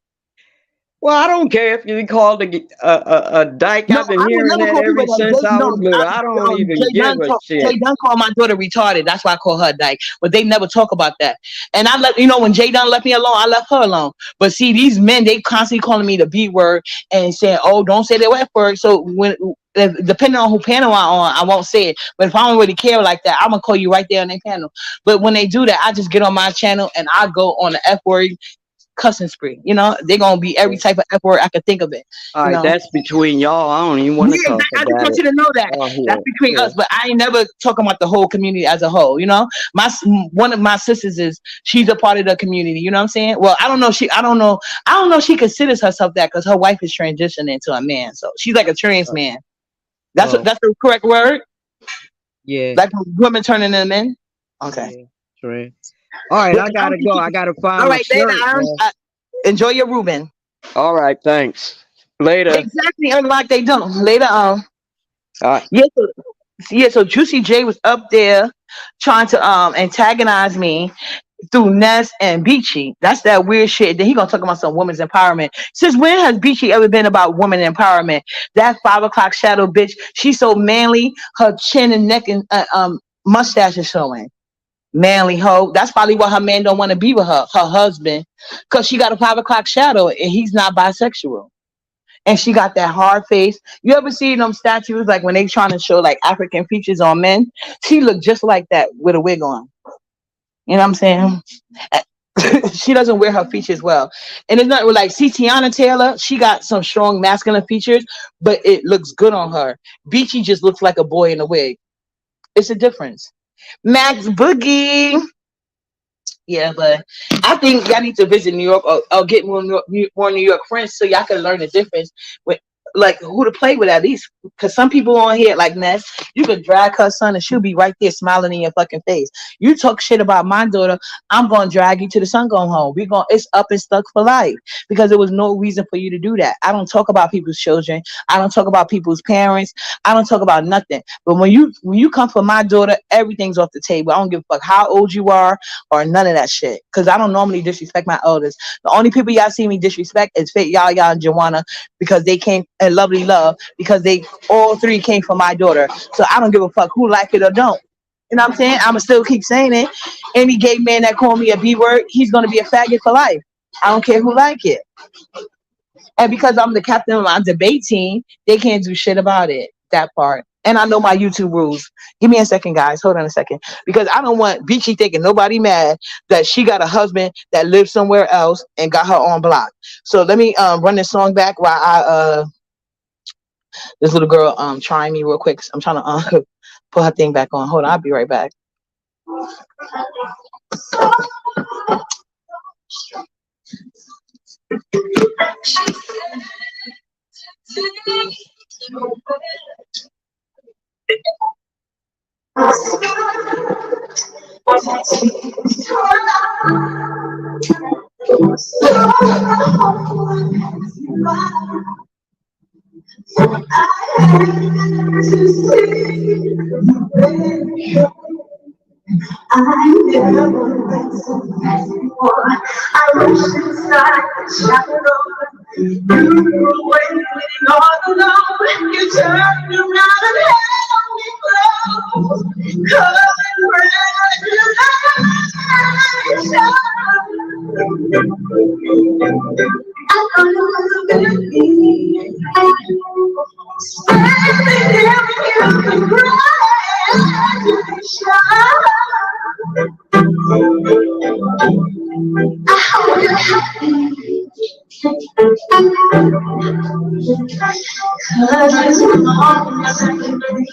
[SPEAKER 2] Well, I don't care if you call it a dyke.
[SPEAKER 1] No,
[SPEAKER 2] I've been
[SPEAKER 1] I will
[SPEAKER 2] hearing
[SPEAKER 1] never
[SPEAKER 2] that
[SPEAKER 1] call
[SPEAKER 2] ever
[SPEAKER 1] people that.
[SPEAKER 2] since I was little. I don't even give a shit.
[SPEAKER 1] Jay Dunn called my daughter retarded. That's why I call her dyke. But they never talk about that. And I let when Jay Dunn left me alone, I left her alone. But see, these men, they constantly calling me the B word and saying, "Oh, don't say the F word." So depending on who panel I'm on, I won't say it. But if I don't really care like that, I'm gonna call you right there on their panel. But when they do that, I just get on my channel and I go on the F word cussing spree. They're gonna be every type of F word I could think of it.
[SPEAKER 2] All
[SPEAKER 1] You
[SPEAKER 2] right,
[SPEAKER 1] know.
[SPEAKER 2] that's between y'all. I don't even want to
[SPEAKER 1] Yeah,
[SPEAKER 2] talk
[SPEAKER 1] I just
[SPEAKER 2] about
[SPEAKER 1] want
[SPEAKER 2] it.
[SPEAKER 1] you to know that
[SPEAKER 2] Oh,
[SPEAKER 1] that's
[SPEAKER 2] here,
[SPEAKER 1] between
[SPEAKER 2] here.
[SPEAKER 1] us. But I ain't never talking about the whole community as a whole. My one of my sisters she's a part of the community. You know what I'm saying? Well, I don't know if she considers herself that because her wife is transitioning into a man, so she's like a trans man.
[SPEAKER 2] Oh,
[SPEAKER 1] That's the correct word.
[SPEAKER 2] yeah,
[SPEAKER 1] Like women turning into men. Okay.
[SPEAKER 2] yeah, true. All right,
[SPEAKER 1] Well,
[SPEAKER 2] I gotta go. I gotta
[SPEAKER 1] all
[SPEAKER 2] find my
[SPEAKER 1] right, later.
[SPEAKER 2] shirt, man.
[SPEAKER 1] Enjoy your Reuben.
[SPEAKER 2] All right, thanks. Later.
[SPEAKER 1] Exactly, unlike they don't. Later on.
[SPEAKER 2] All right.
[SPEAKER 1] Yeah, so Juicy J was up there trying to antagonize me through Ness and Beachy. That's that weird shit. Then he gonna talk about some women's empowerment. Since when has Beachy ever been about women empowerment? That 5 o'clock shadow bitch, she's so manly, her chin and neck and mustache is showing. Manly hoe. That's probably why her man don't want to be with her husband, because she got a 5 o'clock shadow and he's not bisexual. And she got that hard face. You ever see them statues like when they trying to show like African features on men? She looked just like that with a wig on. You know what I'm saying? She doesn't wear her features well. And it's not like see Tiana Taylor, she got some strong masculine features, but it looks good on her. Beachy just looks like a boy in a wig. It's a difference. Max Boogie. Yeah, but I think y'all need to visit New York, or get more New York friends so y'all can learn the difference with like who to play with at least. Because some people on here like Ness, you could drag her son and she'll be right there smiling in your fucking face. You talk shit about my daughter, I'm gonna drag you to the sun going home. We going it's up and stuck for life because there was no reason for you to do that. I don't talk about people's children. I don't talk about people's parents. I don't talk about nothing. But when you come for my daughter, everything's off the table. I don't give a fuck how old you are or none of that shit. Because I don't normally disrespect my elders. The only people y'all see me disrespect is Fit Yaya and Joanna because they came and Lovely Love because they all three came from my daughter. So I don't give a fuck who like it or don't. You know what I'm saying? I'ma still keep saying it. Any gay man that call me a B word, he's gonna be a faggot for life. I don't care who like it. And because I'm the captain of my debate team, they can't do shit about it. That part. And I know my YouTube rules. Give me a second, guys. Hold on a second. Because I don't want Beachy thinking nobody mad that she got a husband that lives somewhere else and got her on block. So let me run this song back while I this little girl trying me real quick. I'm trying to put her thing back on. Hold on, I'll be right back. I never been so fast before. I wish inside the shadow. You were waiting all alone. You turned around and held me close. Come and I thought it was gonna be standing here with you, congratulations. I hope you're happy. Cause as long as I can breathe,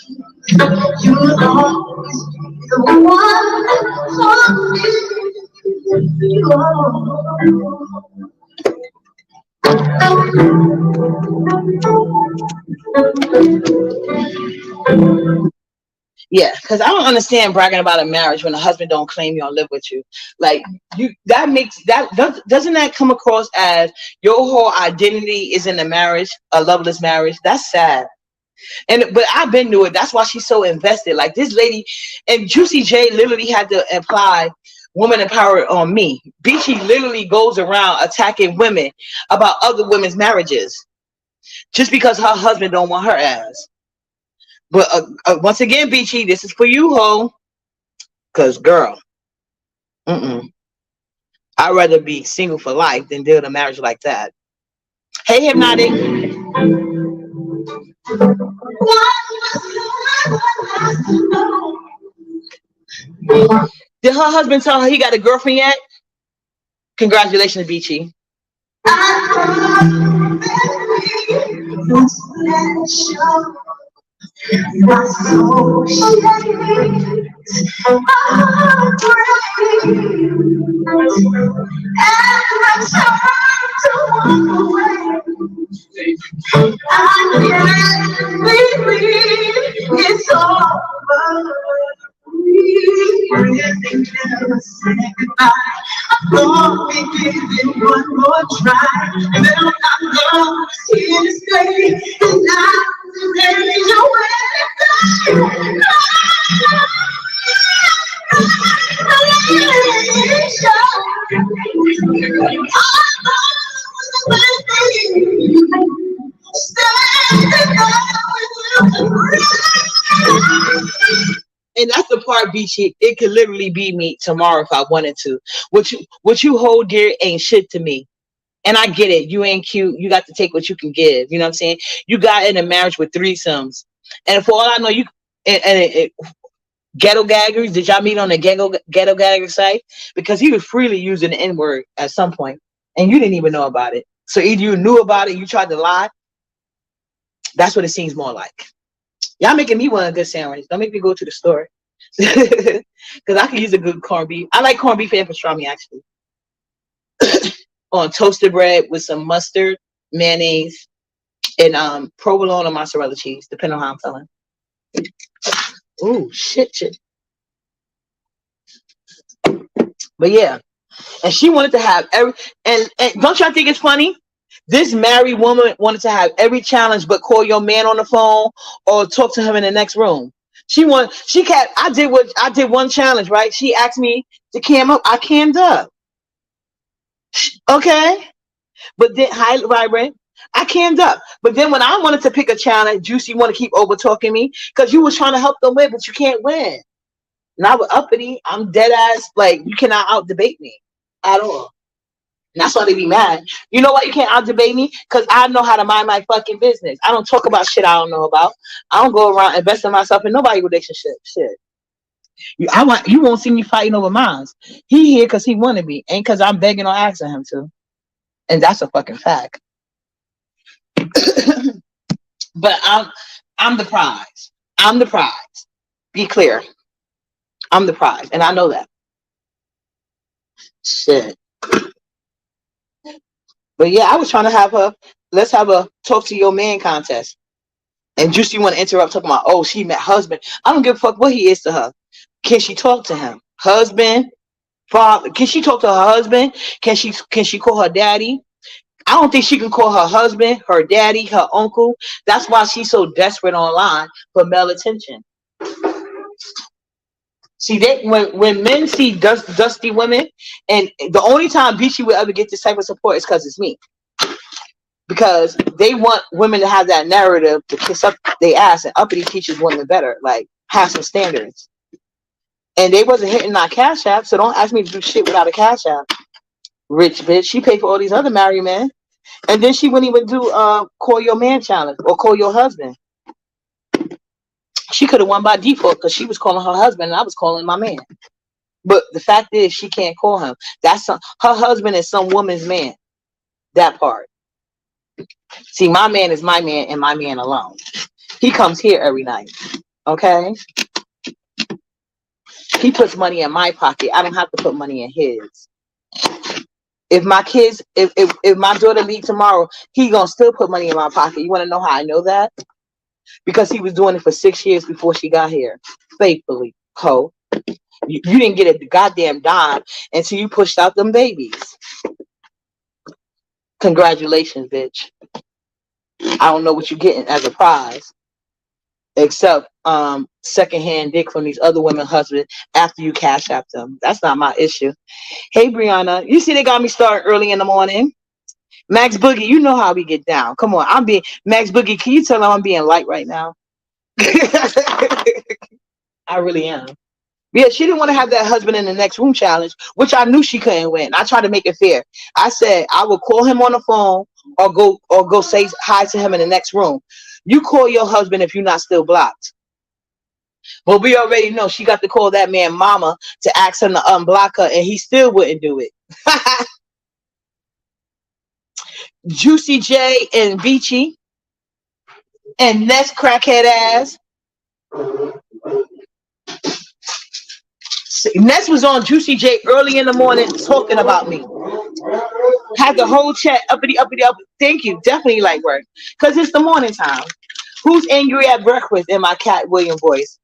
[SPEAKER 1] you'll always be the one for me. Yeah, because I don't understand bragging about a marriage when the husband don't claim you or live with you. Like you, that makes that doesn't that come across as your whole identity is in the marriage, a loveless marriage? That's sad. And but I've been to it. That's why she's so invested. Like this lady, and Juicy J literally had to apply woman empowerment on me. Beachy literally goes around attacking women about other women's marriages just because her husband don't want her ass. But once again, Beachy, this is for you, ho. Cause girl, I'd rather be single for life than deal with a marriage like that. Hey, Hypnotic. Did her husband tell her he got a girlfriend yet? Congratulations, Beachy. My soul shakes, my heart breaks, and I try to walk away. I can't believe it's over. We really never said goodbye. I'm gonna be giving one more try. And then I'm here to stay. And I'm ready to and that's the part, Beachy. It could literally be me tomorrow if I wanted to. What you hold dear ain't shit to me. And I get it. You ain't cute. You got to take what you can give. You know what I'm saying? You got in a marriage with threesomes. And for all I know, you and Ghetto gaggers. Did y'all meet on the ghetto gagger site? Because he was freely using the N word at some point, and you didn't even know about it. So either you knew about it, you tried to lie. That's what it seems more like. Y'all making me want a good sandwich. Don't make me go to the store. Because I can use a good corned beef. I like corned beef and pastrami actually. On toasted bread with some mustard, mayonnaise, and provolone or mozzarella cheese, depending on how I'm feeling. Ooh, shit. But yeah, and she wanted to have and don't y'all think it's funny? This married woman wanted to have every challenge but call your man on the phone or talk to him in the next room. I did one challenge, right? She asked me to cam up. I cammed up. Okay. But then high vibrant. I cammed up. But then when I wanted to pick a challenge, Juicy want to keep over talking me because you was trying to help them win, but you can't win. Not with uppity. I'm dead ass. Like you cannot out debate me at all. And that's why they be mad. You know why you can't out debate me? Because I know how to mind my fucking business. I don't talk about shit I don't know about. I don't go around investing myself in nobody's relationship. Shit. You won't see me fighting over mine. He here because he wanted me, ain't because I'm begging or asking him to. And that's a fucking fact. But I'm the prize. I'm the prize. Be clear. I'm the prize. And I know that. Shit. But yeah, I was trying to have her, let's have a talk to your man contest. And Juicy want to interrupt talking about, oh, she met husband. I don't give a fuck what he is to her. Can she talk to him? Husband, father. Can she talk to her husband? Can she call her daddy? I don't think she can call her husband, her daddy, her uncle. That's why she's so desperate online for male attention. See, when men see dusty women, and the only time Beachy will ever get this type of support is because it's me. Because they want women to have that narrative to kiss up their ass, and uppity teaches women better, like have some standards. And they wasn't hitting our cash app, so don't ask me to do shit without a cash app. Rich bitch, she paid for all these other married men, and then she wouldn't even do call your man challenge or call your husband. She could have won by default because she was calling her husband and I was calling my man. But the fact is, she can't call him. Her husband is some woman's man. That part. See, my man is my man and my man alone. He comes here every night. Okay? He puts money in my pocket. I don't have to put money in his. If my kids, if my daughter leave tomorrow, he gonna still put money in my pocket. You want to know how I know that? Because he was doing it for 6 years before she got here. Faithfully, ho. You didn't get a goddamn dime until you pushed out them babies. Congratulations, bitch. I don't know what you're getting as a prize. Except secondhand dick from these other women husbands after you cash out them. That's not my issue. Hey, Brianna. You see they got me started early in the morning. Max Boogie, you know how we get down. Come on. Max Boogie, can you tell them I'm being light right now? I really am. Yeah, she didn't want to have that husband in the next room challenge, which I knew she couldn't win. I tried to make it fair. I said I would call him on the phone or go say hi to him in the next room. You call your husband if you're not still blocked. But we already know she got to call that man mama to ask him to unblock her, and he still wouldn't do it. Juicy J and Beachy and Ness crackhead ass. Ness was on Juicy J early in the morning talking about me. Had the whole chat uppity. Thank you. Definitely like work. Because it's the morning time. Who's angry at breakfast in my Cat William voice?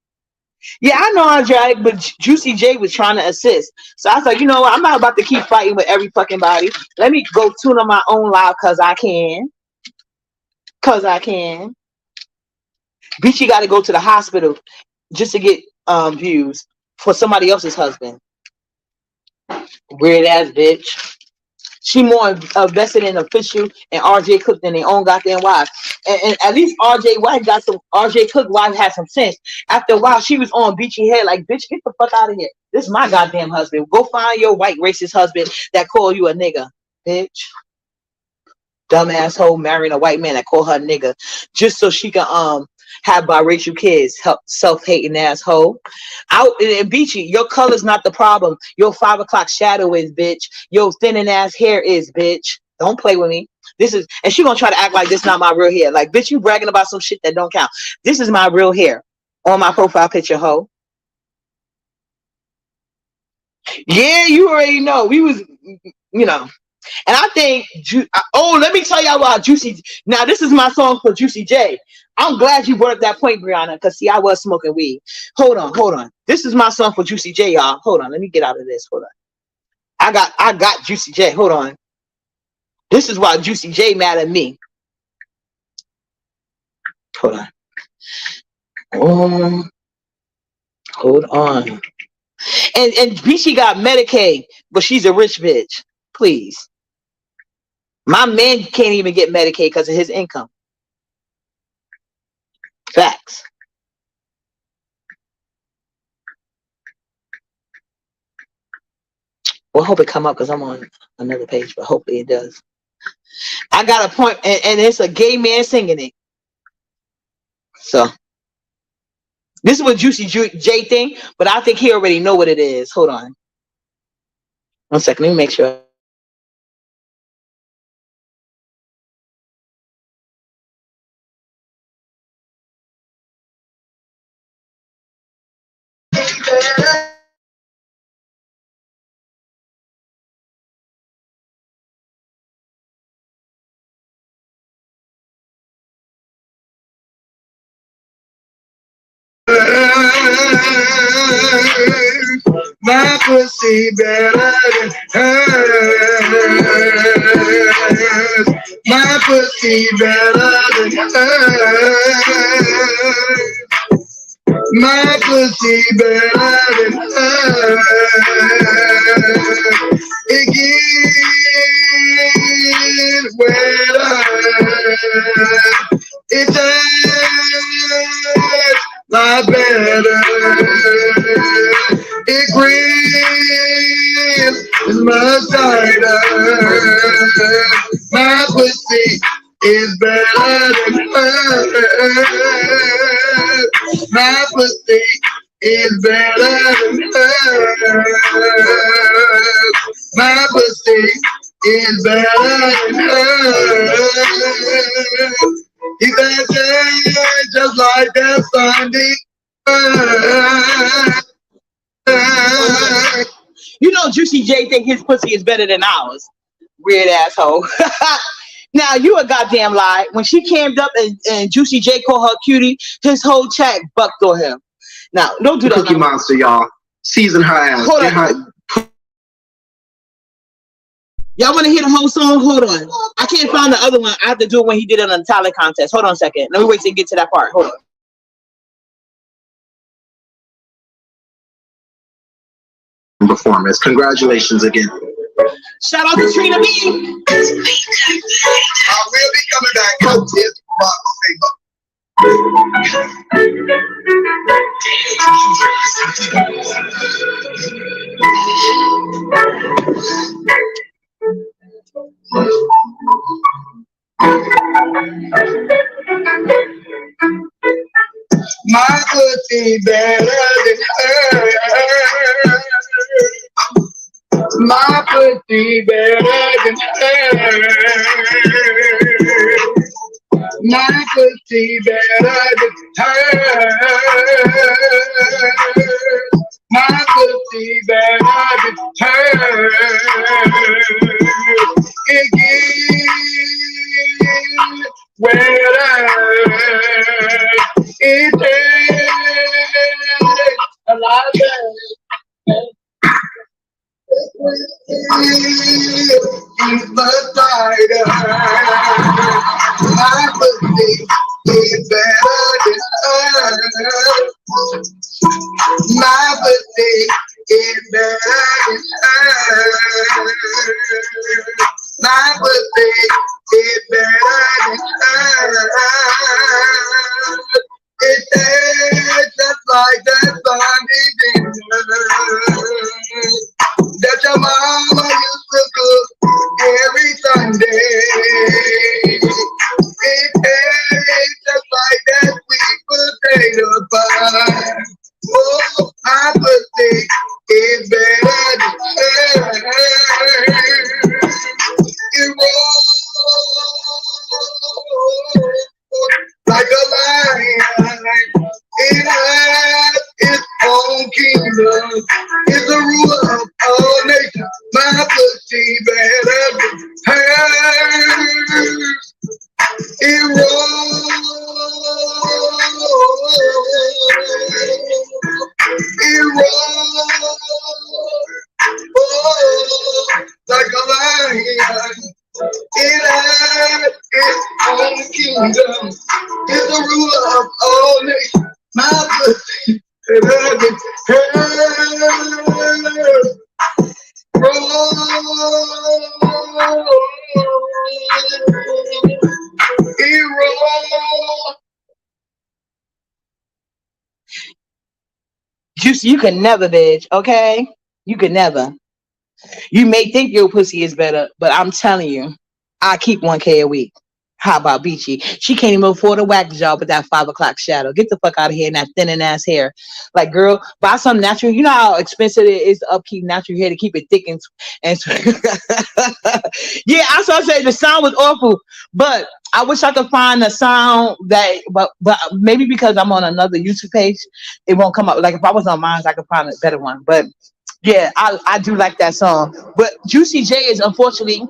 [SPEAKER 1] Yeah, I know I'm drag, but Juicy J was trying to assist. So I was like, you know what? I'm not about to keep fighting with every fucking body. Let me go tune on my own live because I can. Because I can. Bitch, you got to go to the hospital just to get views for somebody else's husband. Weird ass bitch. She more invested in official and RJ Cook than their own goddamn wife. And at least RJ Cook wife had some sense. After a while, she was on Beachy head like, bitch, get the fuck out of here. This is my goddamn husband. Go find your white racist husband that call you a nigga, bitch. Dumb asshole marrying a white man that call her nigga just so she can have biracial kids, self-hating asshole. Out and Beachy, your color's not the problem. Your 5 o'clock shadow is, bitch. Your thinning ass hair is, bitch. Don't play with me. This is, and she gonna try to act like this not my real hair. Like, bitch, you bragging about some shit that don't count. This is my real hair on my profile picture, ho. Yeah, you already know. We was, you know. And I think, let me tell y'all about Juicy. Now, this is my song for Juicy J. I'm glad you brought up that point, Brianna, because see, I was smoking weed. Hold on. This is my song for Juicy J, y'all. Hold on, let me get out of this. Hold on. I got Juicy J. Hold on. This is why Juicy J mad at me. Hold on. Hold on. And Beachy got Medicaid, but she's a rich bitch. Please. My man can't even get Medicaid because of his income. Facts. Well, I hope it come up because I'm on another page, but hopefully it does. I got a point, and it's a gay man singing it. So this is what Juicy J thing, but I think he already know what it is. Hold on. 1 second. Let me make sure.
[SPEAKER 3] My pussy better than hers. My pussy better than hers. My pussy better than hers. It gets wetter. It tastes my better. It grieves is much tighter. My pussy is better than hers. My pussy is better than hers. My pussy is better than hers. He said, just like that Sunday.
[SPEAKER 1] You know, Juicy J think his pussy is better than ours. Weird asshole. Now, you a goddamn lie. When she camed up and Juicy J called her cutie, his whole chat bucked on him. Now, don't do that.
[SPEAKER 3] Cookie Monster, y'all. Season her ass.
[SPEAKER 1] Hold on. Y'all want to hear the whole song? Hold on. I can't find the other one. I have to do it when he did it on the talent contest. Hold on a second. Let me wait till you get to that part. Hold on.
[SPEAKER 3] Performance. Congratulations again.
[SPEAKER 1] Shout out to Trina B.
[SPEAKER 3] I will be coming back. Coaches, rock, my pussy better than hers. My pussy better than hers. My pussy better than hers. My pussy better than hers. It gets wetter. It tastes a lot better. It's much tighter. My pussy is better than hers. My pussy is better than hers. My pussy is better than hers. It tastes just like that Sunday dinner that your mama used to cook every Sunday. It tastes just like that sweet like a lion. It has its own kingdom. It's the ruler of all nations. My pussy better than hers. It rolls. It rolls. Oh, like a lion. It has its own kingdom. It's the ruler of all nations. My pussy better than hers.
[SPEAKER 1] Juicy, you can never, bitch. Okay, you could never. You may think your pussy is better, but I'm telling you, I keep 1K a week. How about Beachy? She can't even afford a wax job with that 5 o'clock shadow. Get the fuck out of here in that thinning ass hair. Like, girl, buy some natural. You know how expensive it is to upkeep natural hair to keep it thick and yeah, I saw say the sound was awful, but I wish I could find a sound that, but maybe because I'm on another YouTube page, it won't come up. Like if I was on mine, I could find a better one. But yeah, I do like that song. But Juicy J is unfortunately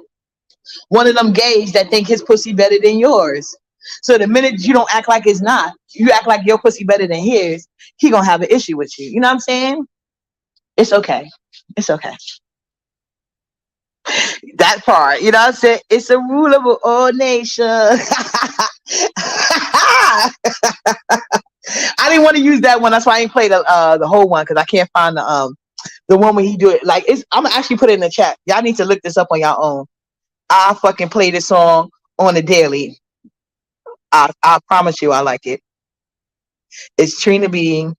[SPEAKER 1] one of them gays that think his pussy better than yours. So the minute you don't act like it's not, you act like your pussy better than his, he gonna have an issue with you. You know what I'm saying? It's okay. It's okay. That part, you know what I'm saying? It's a rule of all nations. I didn't want to use that one. That's why I ain't played the whole one because I can't find the one when he do it. Like it's, I'm gonna actually put it in the chat. Y'all need to look this up on your own. I fucking play this song on the daily. I promise you I like it. It's Trina Being.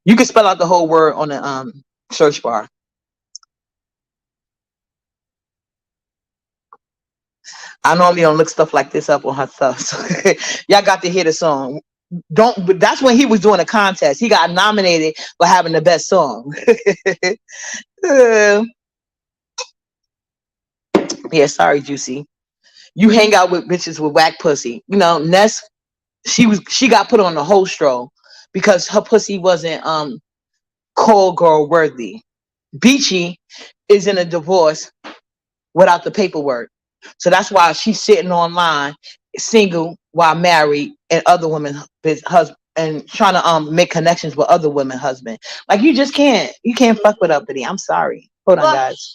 [SPEAKER 1] You can spell out the whole word on the search bar. I normally don't look stuff like this up on her stuff. So y'all got to hear the song. Don't, but that's when he was doing a contest. He got nominated for having the best song. Yeah, sorry, Juicy. You hang out with bitches with whack pussy. You know, Ness, she got put on the whole stroll because her pussy wasn't call girl worthy. Beachy is in a divorce without the paperwork. So that's why she's sitting online single while married and other women husband and trying to make connections with other women husband. Like you just can't. You can't fuck with uppity. I'm sorry. Hold on, guys.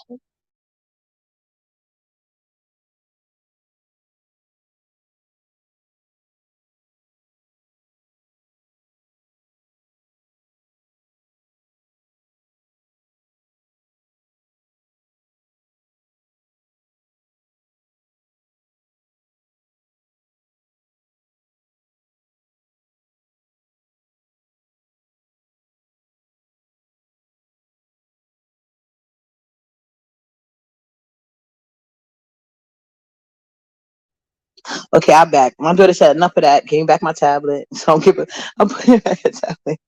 [SPEAKER 1] Okay, I'm back. My daughter said enough of that. Gave me back my tablet. So I'm putting back the tablet.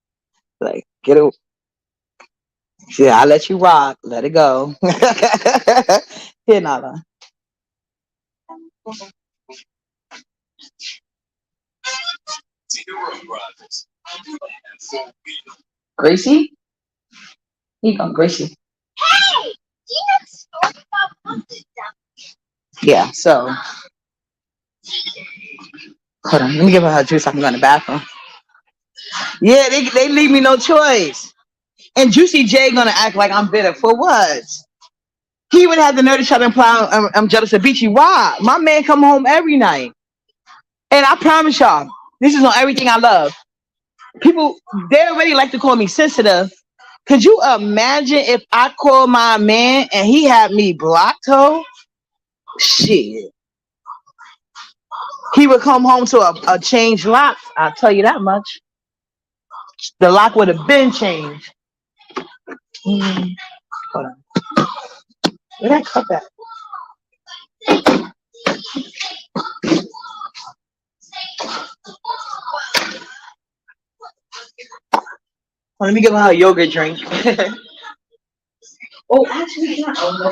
[SPEAKER 1] Like, get it. Yeah, I'll let you rock. Let it go. Here, Nala. Gracie? Here you go, Gracie. Hey! Do you know the story about yeah, so hold on, let me give her juice. I can go in the bathroom. Yeah, they leave me no choice. And Juicy J gonna act like I'm bitter for what? He would have the nerve to try to imply I'm jealous of Beachy. Why? My man come home every night. And I promise y'all, this is on everything I love. People, they already like to call me sensitive. Could you imagine if I call my man and he had me blocked, ho? Shit. He would come home to a changed lock. I'll tell you that much. The lock would have been changed. Hold on. Where that cup at? Well, let me give her a yogurt drink. Oh, actually, not. Oh, no.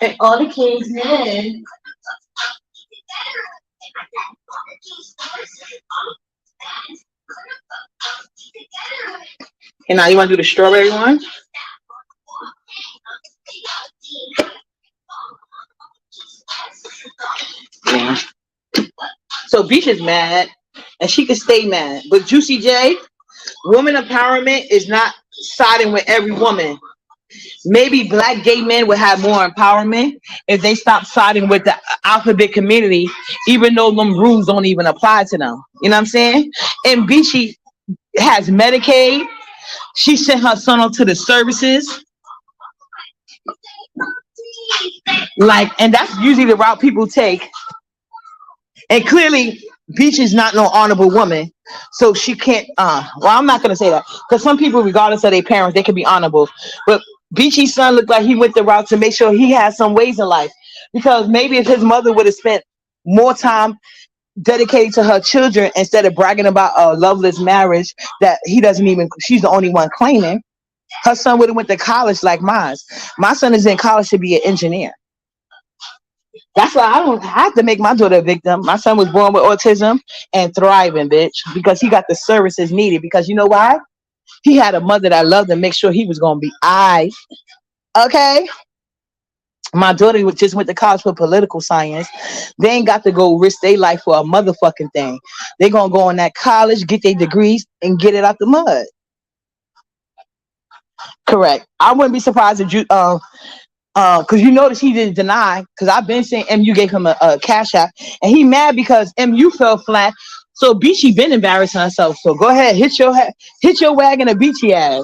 [SPEAKER 1] And all the kids, man. And now you want to do the strawberry one? Yeah. So Beach is mad, and she can stay mad. But Juicy J, woman empowerment is not siding with every woman. Maybe black gay men would have more empowerment if they stop siding with the alphabet community, even though them rules don't even apply to them. You know what I'm saying? And Beachy has Medicaid. She sent her son onto the services. Like, and that's usually the route people take. And clearly, Beach is not no honorable woman. So she can't, well, I'm not going to say that. Because some people, regardless of their parents, they can be honorable. But Beachy's son looked like he went the route to make sure he had some ways in life. Because maybe if his mother would have spent more time dedicated to her children instead of bragging about a loveless marriage that he doesn't even, she's the only one claiming, her son would have went to college like mine. My son is in college to be an engineer. That's why I don't have to make my daughter a victim. My son was born with autism and thriving, bitch, because he got the services needed. Because you know why? He had a mother that loved him, make sure he was going to be okay. My daughter just went to college for political science. They ain't got to go risk their life for a motherfucking thing. They're going to go in that college, get their degrees, and get it out the mud. Correct. I wouldn't be surprised if you, because you notice he didn't deny, because I've been saying MU gave him a cash app, and he mad because MU fell flat. So Beachy been embarrassing herself. So go ahead, hit your wagon a Beachy ass.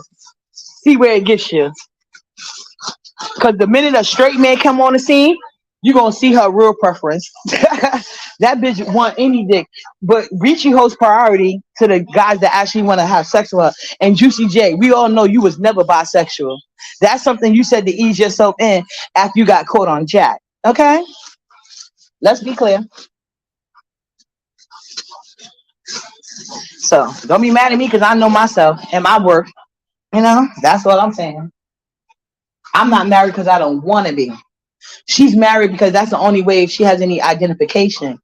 [SPEAKER 1] See where it gets you. Because the minute a straight man come on the scene, you're going to see her real preference. That bitch want any dick. But Beachy holds priority to the guys that actually want to have sex with her. And Juicy J, we all know you was never bisexual. That's something you said to ease yourself in after you got caught on Jack. Okay? Let's be clear. So don't be mad at me because I know myself and my work. You know, that's what I'm saying. I'm not married because I don't want to be. She's married because that's the only way if she has any identification.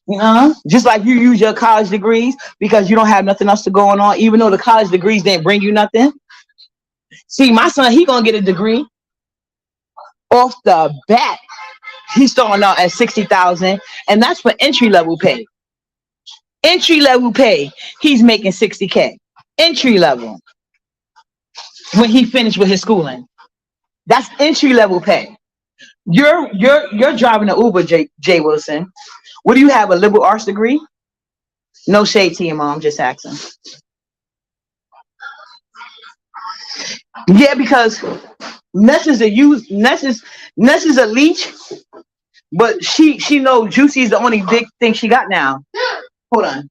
[SPEAKER 1] You know, just like you use your college degrees because you don't have nothing else to go on, even though the college degrees didn't bring you nothing. See, my son, he gonna get a degree off the bat. He's starting out at 60,000, and that's for entry level pay. Entry level pay, he's making 60K. Entry level when he finished with his schooling. That's entry level pay. You're driving an Uber, Jay Wilson. What do you have? A liberal arts degree? No shade to your mom, just asking. Yeah, because Ness is a leech, but she knows Juicy is the only big thing she got now. Hold on.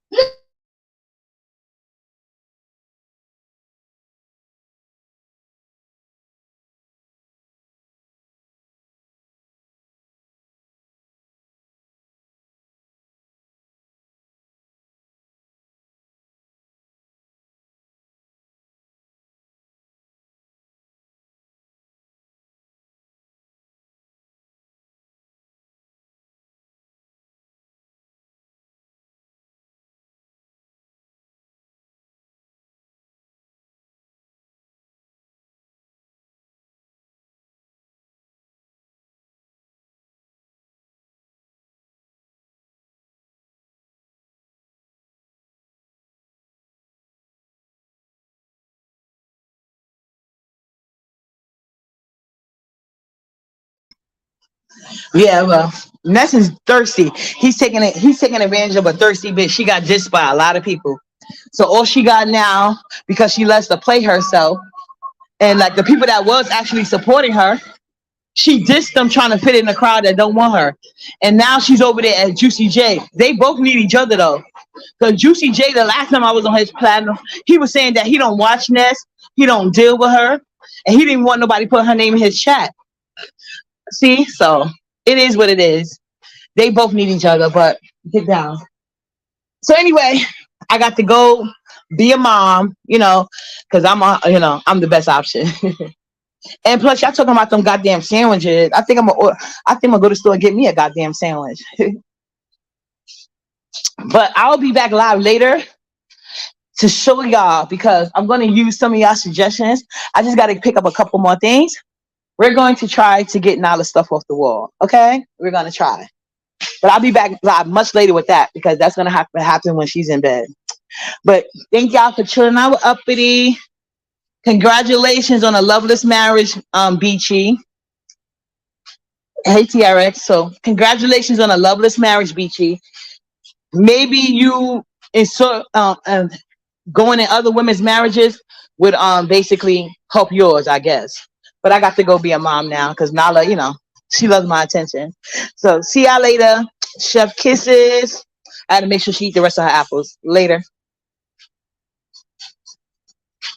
[SPEAKER 1] Yeah, well, Ness is thirsty. He's taking advantage of a thirsty bitch. She got dissed by a lot of people. So all she got now, because she lets her play herself, and like the people that was actually supporting her, she dissed them trying to fit in the crowd that don't want her. And now she's over there at Juicy J. They both need each other though. Because Juicy J, the last time I was on his platform, he was saying that he don't watch Ness, he don't deal with her, and he didn't want nobody put her name in his chat. See, so it is what it is. They both need each other, but get down. So anyway, I got to go be a mom, because I'm the best option. And plus, y'all talking about them goddamn sandwiches. I think I'm gonna go to the store and get me a goddamn sandwich. But I'll be back live later to show y'all because I'm gonna use some of y'all suggestions. I just gotta pick up a couple more things. We're going to try to get Nala's stuff off the wall. Okay, we're gonna try. But I'll be back live much later with that because that's gonna happen when she's in bed. But thank y'all for chilling out with Uppity. Congratulations on a loveless marriage, Beachy. Hey TRX. So congratulations on a loveless marriage, Beachy. Maybe you insert going in other women's marriages would basically help yours, I guess. But I got to go be a mom now because Nala, she loves my attention. So see y'all later. Chef kisses. I had to make sure she eat the rest of her apples. Later.